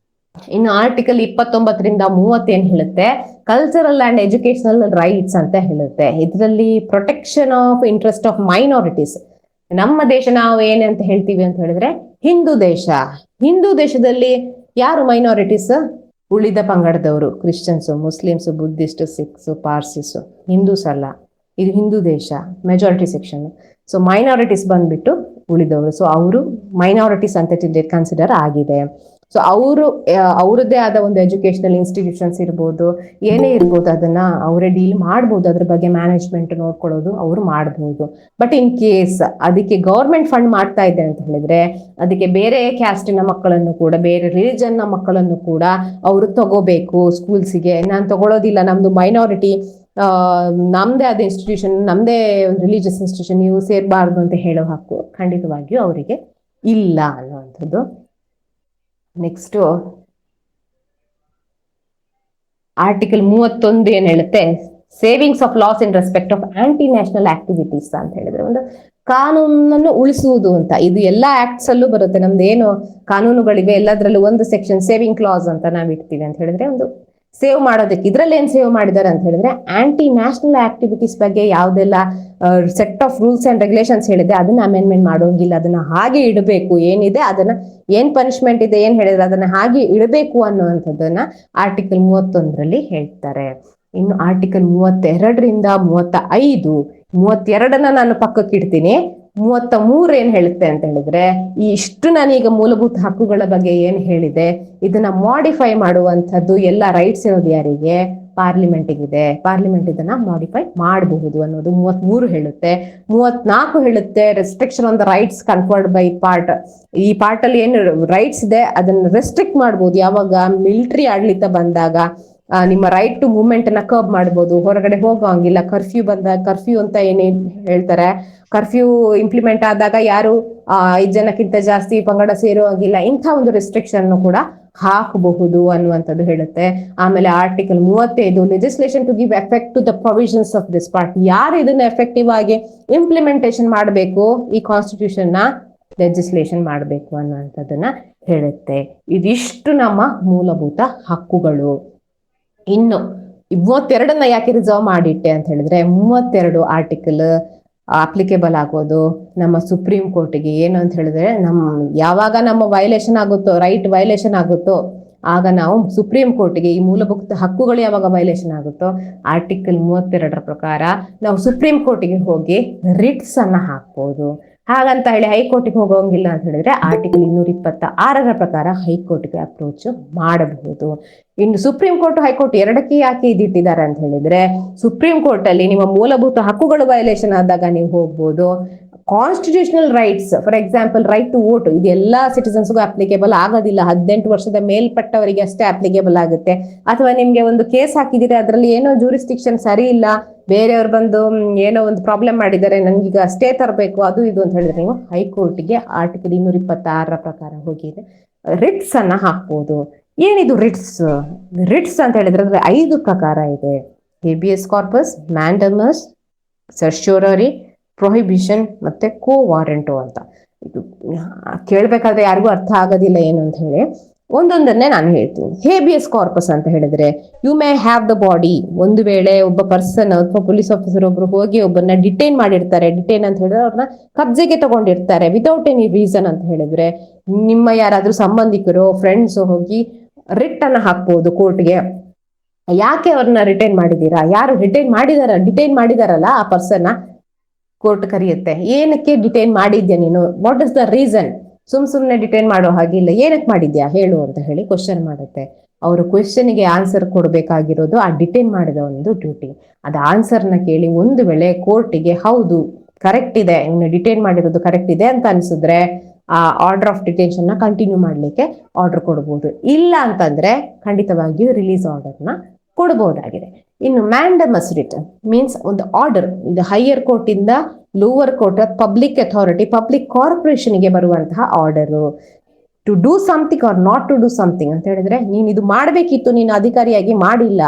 ಇನ್ನು ಆರ್ಟಿಕಲ್ 29-30 ಏನ್ ಹೇಳುತ್ತೆ, ಕಲ್ಚರಲ್ ಅಂಡ್ ಎಜುಕೇಶನಲ್ ರೈಟ್ಸ್ ಅಂತ ಹೇಳುತ್ತೆ. ಇದರಲ್ಲಿ protection of interest of minorities. ನಮ್ಮ ದೇಶ ನಾವು ಏನಂತ ಹೇಳ್ತೀವಿ ಅಂತ ಹೇಳಿದ್ರೆ ಹಿಂದೂ ದೇಶ. ಹಿಂದೂ ದೇಶದಲ್ಲಿ ಯಾರು ಮೈನಾರಿಟೀಸ್? ಉಳಿದ ಪಂಗಡದವರು, Christians, Muslims, Buddhist, Sikhs, Parsis, Hindus ಅಲ್ಲ. ಇದು ಹಿಂದೂ ದೇಶ, ಮೆಜಾರಿಟಿ ಸೆಕ್ಷನ್. ಸೊ ಮೈನಾರಿಟೀಸ್ ಬಂದ್ಬಿಟ್ಟು ಉಳಿದವರು. ಸೊ ಅವರು ಮೈನಾರಿಟೀಸ್ ಅಂತ ಕನ್ಸಿಡರ್ ಆಗಿದೆ. ಸೊ ಅವ್ರದ್ದೇ ಆದ ಒಂದು ಎಜುಕೇಶನಲ್ ಇನ್ಸ್ಟಿಟ್ಯೂಷನ್ಸ್ ಇರ್ಬೋದು, ಏನೇ ಇರ್ಬೋದು, ಅದನ್ನ ಅವರೇ ಡೀಲ್ ಮಾಡ್ಬೋದು. ಅದ್ರ ಬಗ್ಗೆ ಮ್ಯಾನೇಜ್ಮೆಂಟ್ ನೋಡ್ಕೊಳ್ಳೋದು ಅವ್ರು ಮಾಡ್ಬೋದು. ಬಟ್ ಇನ್ ಕೇಸ್ ಅದಕ್ಕೆ ಗವರ್ಮೆಂಟ್ ಫಂಡ್ ಮಾಡ್ತಾ ಇದೆ ಅಂತ ಹೇಳಿದ್ರೆ, ಅದಕ್ಕೆ ಬೇರೆ ಕ್ಯಾಸ್ಟಿನ ಮಕ್ಕಳನ್ನು ಕೂಡ, ಬೇರೆ ರಿಲಿಜನ್ ನ ಮಕ್ಕಳನ್ನು ಕೂಡ ಅವರು ತಗೋಬೇಕು ಸ್ಕೂಲ್ಸ್ಗೆ. ನಾನು ತಗೊಳ್ಳೋದಿಲ್ಲ, ನಮ್ದು ಮೈನಾರಿಟಿ, ನಮ್ದೇ ಆದ ಇನ್ಸ್ಟಿಟ್ಯೂಷನ್, ನಮ್ದೇ ಒಂದು ರಿಲಿಜಿಯಸ್ ಇನ್ಸ್ಟಿಟ್ಯೂಷನ್, ನೀವು ಸೇರ್ಬಾರ್ದು ಅಂತ ಹೇಳೋ ಹಕ್ಕು ಖಂಡಿತವಾಗಿಯೂ ಅವರಿಗೆ ಇಲ್ಲ ಅನ್ನುವಂಥದ್ದು. ನೆಕ್ಸ್ಟ್ ಆರ್ಟಿಕಲ್ 31 ಏನ್ ಹೇಳುತ್ತೆ, savings of loss in respect of aunty national activities ಅಂತ ಹೇಳಿದ್ರೆ, ಒಂದು ಕಾನೂನನ್ನು ಉಳಿಸುವುದು ಅಂತ. ಇದು ಎಲ್ಲಾ ಆಕ್ಟ್ಸ್ ಅಲ್ಲೂ ಬರುತ್ತೆ. ನಮ್ದು ಏನು ಕಾನೂನುಗಳಿವೆ ಎಲ್ಲದರಲ್ಲೂ ಒಂದು ಸೆಕ್ಷನ್ ಸೇವಿಂಗ್ ಕ್ಲಾಸ್ ಅಂತ ನಾವ್ ಇಡ್ತೀವಿ ಅಂತ ಹೇಳಿದ್ರೆ, ಒಂದು ಸೇವ್ ಮಾಡೋದಕ್ಕೆ. ಇದ್ರಲ್ಲಿ ಏನ್ ಸೇವ್ ಮಾಡಿದ್ದಾರೆ ಅಂತ ಹೇಳಿದ್ರೆ, ಆಂಟಿ ನ್ಯಾಷನಲ್ ಆಕ್ಟಿವಿಟೀಸ್ ಬಗ್ಗೆ ಯಾವ್ದೆಲ್ಲ set of rules and regulations ಹೇಳಿದೆ ಅದನ್ನ ಅಮೆಂಡ್ಮೆಂಟ್ ಮಾಡೋಂಗಿಲ್ಲ, ಅದನ್ನ ಹಾಗೆ ಇಡಬೇಕು. ಏನಿದೆ ಅದನ್ನ, ಏನ್ ಪನಿಷ್ಮೆಂಟ್ ಇದೆ, ಏನ್ ಹೇಳಿದ್ರೆ ಅದನ್ನ ಹಾಗೆ ಇಡಬೇಕು ಅನ್ನುವಂಥದ್ದನ್ನ ಆರ್ಟಿಕಲ್ 31 ಹೇಳ್ತಾರೆ. ಇನ್ನು ಆರ್ಟಿಕಲ್ 32-35, 32 ನಾನು ಪಕ್ಕಕ್ಕೆ ಇಡ್ತೀನಿ. 33 ಏನ್ ಹೇಳುತ್ತೆ ಅಂತ ಹೇಳಿದ್ರೆ, ಈ ಇಷ್ಟು ನಾನೀಗ ಮೂಲಭೂತ ಹಕ್ಕುಗಳ ಬಗ್ಗೆ ಏನ್ ಹೇಳಿದೆ ಇದನ್ನ ಮಾಡಿಫೈ ಮಾಡುವಂಥದ್ದು ಎಲ್ಲ ರೈಟ್ಸ್ ಇರೋದು ಯಾರಿಗೆ? ಪಾರ್ಲಿಮೆಂಟಿಗಿದೆ, ಪಾರ್ಲಿಮೆಂಟ್ ಇದನ್ನ ಮಾಡಿಫೈ ಮಾಡಬಹುದು ಅನ್ನೋದು 33 ಹೇಳುತ್ತೆ. 34 ಹೇಳುತ್ತೆ restriction on the rights conferred by part. ಈ ಪಾರ್ಟ್ ಅಲ್ಲಿ ಏನು ರೈಟ್ಸ್ ಇದೆ ಅದನ್ನ ರೆಸ್ಟ್ರಿಕ್ಟ್ ಮಾಡಬಹುದು. ಯಾವಾಗ ಮಿಲಿಟರಿ ಆಡಳಿತ ಬಂದಾಗ ನಿಮ್ಮ ರೈಟ್ ಟು ಮೂವ್ಮೆಂಟ್ ಅನ್ನ ಕರ್ಬ್ ಮಾಡಬಹುದು, ಹೊರಗಡೆ ಹೋಗೋಂಗಿಲ್ಲ. ಕರ್ಫ್ಯೂ ಬಂದಾಗ, ಕರ್ಫ್ಯೂ ಅಂತ ಏನೇನ್ ಹೇಳ್ತಾರೆ, ಕರ್ಫ್ಯೂ ಇಂಪ್ಲಿಮೆಂಟ್ ಆದಾಗ ಯಾರು 5 ಜನಕ್ಕಿಂತ ಜಾಸ್ತಿ ಪಂಗಡ ಸೇರುವಾಗಿಲ್ಲ, ಇಂಥ ಒಂದು ರೆಸ್ಟ್ರಿಕ್ಷನ್ ಕೂಡ ಹಾಕಬಹುದು ಅನ್ನುವಂಥದ್ದು ಹೇಳುತ್ತೆ. ಆಮೇಲೆ article 35 legislation to give effect to the provisions of this part. ಯಾರು ಇದನ್ನ ಎಫೆಕ್ಟಿವ್ ಆಗಿ ಇಂಪ್ಲಿಮೆಂಟೇಷನ್ ಮಾಡಬೇಕು, ಈ ಕಾನ್ಸ್ಟಿಟ್ಯೂಷನ್ ನ ಲೆಜಿಸ್ಲೇಷನ್ ಮಾಡಬೇಕು ಅನ್ನುವಂಥದ್ದನ್ನ ಹೇಳುತ್ತೆ. ಇದಿಷ್ಟು ನಮ್ಮ ಮೂಲಭೂತ ಹಕ್ಕುಗಳು. ಇನ್ನು 32ನ್ನ ಯಾಕೆ ರಿಸರ್ವ್ ಮಾಡಿಟ್ಟೆ ಅಂತ ಹೇಳಿದ್ರೆ, 32 ಆರ್ಟಿಕಲ್ ಅಪ್ಲಿಕೇಬಲ್ ಆಗೋದು ನಮ್ಮ ಸುಪ್ರೀಂ ಕೋರ್ಟ್ಗೆ. ಏನು ಅಂತ ಹೇಳಿದ್ರೆ, ಯಾವಾಗ ನಮ್ಮ ವೈಲೇಷನ್ ಆಗುತ್ತೋ, ರೈಟ್ ವೈಲೇಷನ್ ಆಗುತ್ತೋ, ಆಗ ನಾವು ಸುಪ್ರೀಂ ಕೋರ್ಟ್ಗೆ, ಈ ಮೂಲಭೂತ ಹಕ್ಕುಗಳು ಯಾವಾಗ ವೈಲೇಷನ್ ಆಗುತ್ತೋ ಆರ್ಟಿಕಲ್ 32ರ ಪ್ರಕಾರ ನಾವು ಸುಪ್ರೀಂ ಕೋರ್ಟ್ಗೆ ಹೋಗಿ ರಿಟ್ಸ್ ಅನ್ನ ಹಾಕ್ಬೋದು. ಹಾಗಂತ ಹೇಳಿ ಹೈಕೋರ್ಟ್ಗೆ ಹೋಗೋಂಗಿಲ್ಲ ಅಂತ ಹೇಳಿದ್ರೆ ಆರ್ಟಿಕಲ್ 226ರ ಪ್ರಕಾರ ಹೈಕೋರ್ಟ್ಗೆ ಅಪ್ರೋಚ್ ಮಾಡಬಹುದು. ಇನ್ನು ಸುಪ್ರೀಂ ಕೋರ್ಟ್ ಹೈಕೋರ್ಟ್ ಎರಡಕ್ಕೆ ಯಾಕೆ ಇದಿಟ್ಟಿದ್ದಾರೆ ಅಂತ ಹೇಳಿದ್ರೆ, ಸುಪ್ರೀಂ ಕೋರ್ಟ್ ಅಲ್ಲಿ ನಿಮ್ಮ ಮೂಲಭೂತ ಹಕ್ಕುಗಳು ವೈಲೇಷನ್ ಆದಾಗ ನೀವು ಹೋಗ್ಬೋದು. Constitutional rights, for example right to vote, ಇದು ಎಲ್ಲಾ ಸಿಟಿಸನ್ಸ್ಗೂ ಅಪ್ಲಿಕೇಬಲ್ ಆಗೋದಿಲ್ಲ, 18 ವರ್ಷದ ಮೇಲ್ಪಟ್ಟವರಿಗೆ ಅಷ್ಟೇ ಅಪ್ಲಿಕೇಬಲ್ ಆಗುತ್ತೆ. ಅಥವಾ ನಿಮ್ಗೆ ಒಂದು ಕೇಸ್ ಹಾಕಿದಿದ್ರೆ ಅದರಲ್ಲಿ ಏನೋ ಜೂರಿಸ್ಟಿಕ್ಷನ್ ಸರಿ ಇಲ್ಲ, ಬೇರೆಯವ್ರು ಬಂದು ಏನೋ ಒಂದು ಪ್ರಾಬ್ಲಮ್ ಮಾಡಿದ್ದಾರೆ, ನನ್ಗೀಗ ಸ್ಟೇ ತರಬೇಕು, ಅದು ಇದು ಅಂತ ಹೇಳಿದ್ರೆ ನೀವು ಹೈಕೋರ್ಟ್ಗೆ ಆರ್ಟಿಕಲ್ 226ರ ಪ್ರಕಾರ ಹೋಗಿ ರಿಟ್ಸ್ ಅನ್ನ ಹಾಕ್ಬೋದು. ಏನಿದು ರಿಟ್ಸ್? ರಿಟ್ಸ್ ಅಂತ ಹೇಳಿದ್ರೆ 5 ಪ್ರಕಾರ ಇದೆ: ಹೇಬಿಯಸ್ ಕಾರ್ಪಸ್, ಮ್ಯಾಂಡಮಸ್, ಸರ್ಶ್ಯೂರರಿ, ಪ್ರೊಹಿಬಿಷನ್ ಮತ್ತೆ ಕೋ ವಾರೆಂಟೋ ಅಂತ. ಇದು ಕೇಳ್ಬೇಕಾದ್ರೆ ಯಾರಿಗೂ ಅರ್ಥ ಆಗೋದಿಲ್ಲ ಏನು ಅಂತ ಹೇಳಿ, ಒಂದೊಂದನ್ನೇ ನಾನು ಹೇಳ್ತೀನಿ. ಹೇಬಿಯಸ್ ಕಾರ್ಪಸ್ ಅಂತ ಹೇಳಿದ್ರೆ, you may have the body. ಒಂದು ವೇಳೆ ಒಬ್ಬ ಪರ್ಸನ್ ಅಥವಾ ಪೊಲೀಸ್ ಆಫೀಸರ್ ಒಬ್ರು ಹೋಗಿ ಒಬ್ಬರನ್ನ ಡಿಟೈನ್ ಮಾಡಿರ್ತಾರೆ, ಡಿಟೈನ್ ಅಂತ ಹೇಳಿದ್ರೆ ಅವ್ರನ್ನ ಕಬ್ಜೆಗೆ ತಗೊಂಡಿರ್ತಾರೆ ವಿತೌಟ್ ಎನಿ ರೀಸನ್ ಅಂತ ಹೇಳಿದ್ರೆ, ನಿಮ್ಮ ಯಾರಾದ್ರೂ ಸಂಬಂಧಿಕರು, ಫ್ರೆಂಡ್ಸ್ ಹೋಗಿ ರಿಟ್ ಅನ್ನ ಹಾಕ್ಬೋದು ಕೋರ್ಟ್ಗೆ. ಯಾಕೆ ಅವ್ರನ್ನ ರಿಟೈನ್ ಮಾಡಿದೀರಾ, ಯಾರು ಡಿಟೈನ್ ಮಾಡಿದಾರಲ್ಲ ಆ ಪರ್ಸನ್ ಕೋರ್ಟ್ ಕರೆಯುತ್ತೆ. ಏನಕ್ಕೆ ಡಿಟೈನ್ ಮಾಡಿದ್ಯಾ ನೀನು, ವಾಟ್ ಇಸ್ ದ ರೀಸನ್? ಸುಮ್ನೆ ಡಿಟೈನ್ ಮಾಡೋ ಹಾಗಿಲ್ಲ, ಏನಕ್ಕೆ ಮಾಡಿದ್ಯಾ ಹೇಳು ಅಂತ ಹೇಳಿ ಕ್ವಶನ್ ಮಾಡುತ್ತೆ. ಅವರು ಕ್ವಶನ್ಗೆ ಆನ್ಸರ್ ಕೊಡ್ಬೇಕಾಗಿರೋದು ಆ ಡಿಟೈನ್ ಮಾಡಿದ ಒಂದು ಡ್ಯೂಟಿ. ಅದ ಆನ್ಸರ್ನ ಕೇಳಿ ಒಂದು ವೇಳೆ ಕೋರ್ಟಿಗೆ ಹೌದು ಕರೆಕ್ಟ್ ಇದೆ, ಇನ್ನು ಡಿಟೈನ್ ಮಾಡಿರೋದು ಕರೆಕ್ಟ್ ಇದೆ ಅಂತ ಅನ್ಸಿದ್ರೆ ಆ ಆರ್ಡರ್ ಆಫ್ ಡಿಟೆನ್ಷನ್ ನ ಕಂಟಿನ್ಯೂ ಮಾಡ್ಲಿಕ್ಕೆ ಆರ್ಡರ್ ಕೊಡಬಹುದು. ಇಲ್ಲ ಅಂತಂದ್ರೆ ಖಂಡಿತವಾಗಿಯೂ ರಿಲೀಸ್ ಆರ್ಡರ್ನ ಕೊಡಬಹುದಾಗಿದೆ. ಇನ್ನು ಮ್ಯಾಂಡಮಸ್ ರಿಟ್ ಮೀನ್ಸ್ ಒಂದು ಆರ್ಡರ್, ಇದು ಹೈಯರ್ ಕೋರ್ಟ್ ಇಂದ lower court, public authority, public corporation ಗೆ ಬರುವಂತಹ order. To do something or not to do something ಅಂತ ಹೇಳಿದ್ರೆ, ನೀನ್ ಇದು ಮಾಡ್ಬೇಕಿತ್ತು, ನೀನು ಅಧಿಕಾರಿಯಾಗಿ ಮಾಡಿಲ್ಲ,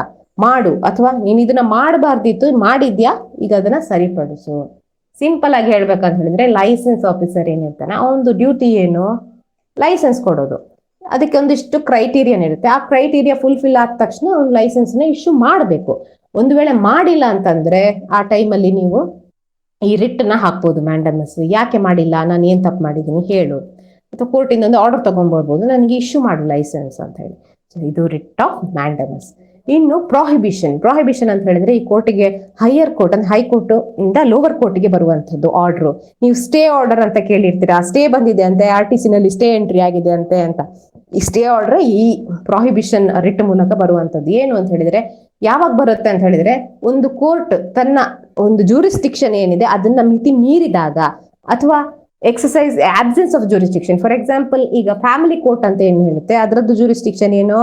ಮಾಡು. ಅಥವಾ ನೀನ್ ಇದನ್ನ ಮಾಡಬಾರ್ದಿತ್ತು, ಮಾಡಿದ್ಯಾ, ಈಗ ಅದನ್ನ ಸರಿಪಡಿಸು. ಸಿಂಪಲ್ ಆಗಿ ಹೇಳ್ಬೇಕಂತ ಹೇಳಿದ್ರೆ, ಲೈಸೆನ್ಸ್ ಆಫೀಸರ್ ಏನಿರ್ತಾನೆ ಅವನದು ಡ್ಯೂಟಿ ಏನು, ಲೈಸೆನ್ಸ್ ಕೊಡೋದು. ಅದಕ್ಕೆ ಒಂದಿಷ್ಟು ಕ್ರೈಟೀರಿಯನ್ ಇರುತ್ತೆ. ಆ ಕ್ರೈಟೀರಿಯಾ ಫುಲ್ಫಿಲ್ ಆದ ತಕ್ಷಣ ಅವ್ನು ಲೈಸೆನ್ಸ್ ನ ಇಶ್ಯೂ ಮಾಡಬೇಕು. ಒಂದು ವೇಳೆ ಮಾಡಿಲ್ಲ ಅಂತಂದ್ರೆ ಆ ಟೈಮಲ್ಲಿ ನೀವು ಈ ರಿಟ್ ನ ಹಾಕ್ಬೋದು ಮ್ಯಾಂಡಮಸ್. ಯಾಕೆ ಮಾಡಿಲ್ಲ, ನಾನು ಏನ್ ತಪ್ಪು ಮಾಡಿದ್ದೀನಿ ಹೇಳು. ಅಥವಾ ಕೋರ್ಟಿಂದ ಒಂದು ಆರ್ಡರ್ ತಗೊಂಡ್ಬರ್ಬೋದು, ನನಗೆ ಇಶ್ಯೂ ಮಾಡು ಲೈಸೆನ್ಸ್ ಅಂತ ಹೇಳಿ. ಇದು ರಿಟ್ ಆಫ್ ಮ್ಯಾಂಡಮಸ್. ಇನ್ನು ಪ್ರೊಹಿಬಿಷನ್ ಅಂತ ಹೇಳಿದ್ರೆ, ಈ ಕೋರ್ಟಿಗೆ ಹೈಯರ್ ಕೋರ್ಟ್ ಅಂದ್ರೆ ಹೈಕೋರ್ಟ್ ಇಂದ ಲೋವರ್ ಕೋರ್ಟ್ಗೆ ಬರುವಂತದ್ದು ಆರ್ಡರ್. ನೀವು ಸ್ಟೇ ಆರ್ಡರ್ ಅಂತ ಕೇಳಿರ್ತೀರಾ, ಸ್ಟೇ ಬಂದಿದೆ ಅಂತೆ, RTC ನಲ್ಲಿ ಸ್ಟೇ ಎಂಟ್ರಿ ಆಗಿದೆ ಅಂತೆ ಅಂತ. ಈ ಸ್ಟೇ ಆರ್ಡರ್ ಈ ಪ್ರೊಹಿಬಿಷನ್ ರಿಟ್ ಮೂಲಕ ಬರುವಂತದ್ದು. ಏನು ಅಂತ ಹೇಳಿದ್ರೆ, ಯಾವಾಗ ಬರುತ್ತೆ ಅಂತ ಹೇಳಿದ್ರೆ, ಒಂದು ಕೋರ್ಟ್ ತನ್ನ ಒಂದು ಜೂರಿಸ್ಟಿಕ್ಷನ್ ಏನಿದೆ ಅದನ್ನ ಮಿತಿ ಮೀರಿದಾಗ, ಅಥವಾ exercise absence of jurisdiction. For example, ಈಗ ಫ್ಯಾಮಿಲಿ ಕೋರ್ಟ್ ಅಂತ ಏನ್ ಹೇಳುತ್ತೆ, ಅದರದ್ದು ಜೂರಿಸ್ಟಿಕ್ಷನ್ ಏನೋ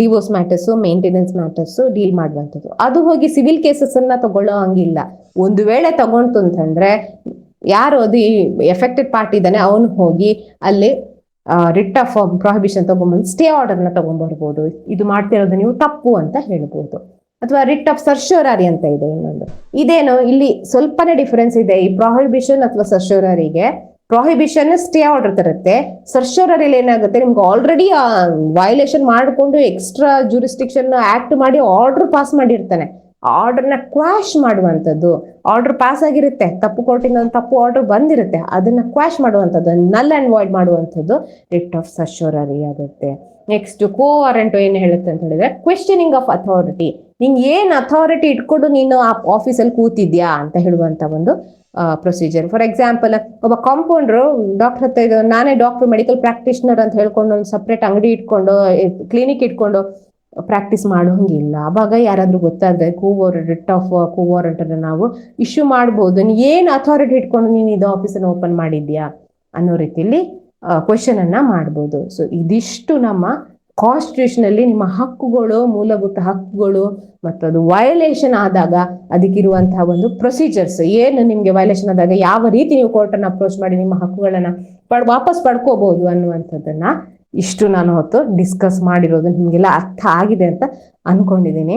divorce matters, maintenance matters deal ಮಾಡುವಂಥದ್ದು. ಅದು ಹೋಗಿ ಸಿವಿಲ್ ಕೇಸಸ್ ಅನ್ನ ತಗೊಳ್ಳೋ ಹಂಗಿಲ್ಲ. ಒಂದು ವೇಳೆ ತಗೊಂತು ಅಂತಂದ್ರೆ, ಯಾರು ಅದು ಎಫೆಕ್ಟೆಡ್ ಪಾರ್ಟಿ ಇದ್ದಾನೆ ಅವನು ಹೋಗಿ ಅಲ್ಲಿ ರಿಟ್ ಆಫ್ ಪ್ರೊಹಿಬಿಷನ್ ತಗೊಂಡ್ಬಂದು ಸ್ಟೇ ಆರ್ಡರ್ನ ತಗೊಂಡ್ಬರ್ಬೋದು. ಇದು ಮಾಡ್ತಿರೋದು ನೀವು ತಪ್ಪು ಅಂತ ಹೇಳ್ಬೋದು. ಅಥವಾ ರಿಟ್ ಆಫ್ ಸರ್ಶ್ಯೂರರಿ ಅಂತ ಇದೆ ಇನ್ನೊಂದು. ಇದೇನು, ಇಲ್ಲಿ ಸ್ವಲ್ಪನೇ ಡಿಫರೆನ್ಸ್ ಇದೆ. ಈ ಪ್ರೊಹಿಬಿಷನ್ ಅಥವಾ ಸರ್ಶ್ಯೂರರಿಗೆ, ಪ್ರೊಹಿಬಿಷನ್ ಸ್ಟೇ ಆರ್ಡರ್ ತರುತ್ತೆ, ಸರ್ಶ್ಯೂರರಿಲಿ ಏನಾಗುತ್ತೆ, ನಿಮ್ಗೆ ಆಲ್ರೆಡಿ ವೈಲೇಷನ್ ಮಾಡಿಕೊಂಡು ಎಕ್ಸ್ಟ್ರಾ ಜೂರಿಸ್ಟಿಕ್ಷನ್ ಆಕ್ಟ್ ಮಾಡಿ ಆರ್ಡರ್ ಪಾಸ್ ಮಾಡಿರ್ತಾನೆ. ಆರ್ಡರ್ನ ಕ್ವಾಶ್ ಮಾಡುವಂಥದ್ದು. ಆರ್ಡರ್ ಪಾಸ್ ಆಗಿರುತ್ತೆ, ತಪ್ಪು ಕೋರ್ಟಿಂದ ಒಂದು ತಪ್ಪು ಆರ್ಡರ್ ಬಂದಿರುತ್ತೆ, ಅದನ್ನ ಕ್ವಾಶ್ ಮಾಡುವಂಥದ್ದು, ನಲ್ ಅಂಡ್ ವಾಯ್ಡ್ ಮಾಡುವಂಥದ್ದು ರಿಟ್ ಆಫ್ ಸರ್ಶ್ಯೂರರಿ ಆಗುತ್ತೆ. ನೆಕ್ಸ್ಟ್ ಕೋ ವಾರೆಂಟೋ ಏನ್ ಹೇಳುತ್ತೆ ಅಂತ ಹೇಳಿದ್ರೆ, ಕ್ವೆಶ್ಚನಿಂಗ್ ಆಫ್ ಅಥಾರಿಟಿ. ನಿಂಗೆ ಏನ್ ಅಥಾರಿಟಿ ಇಟ್ಕೊಂಡು ನೀನು ಆ ಆಫೀಸಲ್ಲಿ ಕೂತಿದ್ಯಾ ಅಂತ ಹೇಳುವಂತ ಒಂದು ಪ್ರೊಸೀಜರ್. ಫಾರ್ ಎಕ್ಸಾಂಪಲ್, ಒಬ್ಬ ಕಾಂಪೌಂಡ್ರು ಡಾಕ್ಟರ್ ಹತ್ರ ನಾನೇ ಡಾಕ್ಟರ್ ಮೆಡಿಕಲ್ ಪ್ರಾಕ್ಟೀಷನರ್ ಅಂತ ಹೇಳ್ಕೊಂಡು ಒಂದು ಸಪ್ರೇಟ್ ಅಂಗಡಿ ಇಟ್ಕೊಂಡು, ಕ್ಲಿನಿಕ್ ಇಟ್ಕೊಂಡು ಪ್ರಾಕ್ಟೀಸ್ ಮಾಡೋಂಗಿಲ್ಲ. ಅವಾಗ ಯಾರಾದ್ರೂ ಗೊತ್ತಾದ್ರೆ ಕೂ ವಾರಂಟರ್ ನಾವು ಇಶ್ಯೂ ಮಾಡ್ಬೋದು. ಏನ್ ಅಥಾರಿಟಿ ಇಟ್ಕೊಂಡು ನೀನು ಇದು ಆಫೀಸನ್ನು ಓಪನ್ ಮಾಡಿದ್ಯಾ ಅನ್ನೋ ರೀತಿಯಲ್ಲಿ ಕ್ವಶನ್ ಅನ್ನ ಮಾಡ್ಬೋದು. ಸೊ ಇದಿಷ್ಟು ನಮ್ಮ ಕಾನ್ಸ್ಟಿಟ್ಯೂಷನ್ ಅಲ್ಲಿ ನಿಮ್ಮ ಹಕ್ಕುಗಳು, ಮೂಲಭೂತ ಹಕ್ಕುಗಳು ಮತ್ತು ಅದು ವಯೋಲೇಷನ್ ಆದಾಗ ಅದಕ್ಕಿರುವಂತಹ ಒಂದು ಪ್ರೊಸೀಜರ್ಸ್ ಏನು, ನಿಮ್ಗೆ ವಯೋಲೇಷನ್ ಆದಾಗ ಯಾವ ರೀತಿ ನೀವು ಕೋರ್ಟ್ ಅನ್ನ ಅಪ್ರೋಚ್ ಮಾಡಿ ನಿಮ್ಮ ಹಕ್ಕುಗಳನ್ನ ವಾಪಸ್ ಪಡ್ಕೋಬಹುದು ಅನ್ನುವಂಥದ್ದನ್ನ ಇಷ್ಟು ನಾನು ಹೊತ್ತು ಡಿಸ್ಕಸ್ ಮಾಡಿರೋದು ನಿಮ್ಗೆಲ್ಲ ಅರ್ಥ ಆಗಿದೆ ಅಂತ ಅನ್ಕೊಂಡಿದ್ದೀನಿ.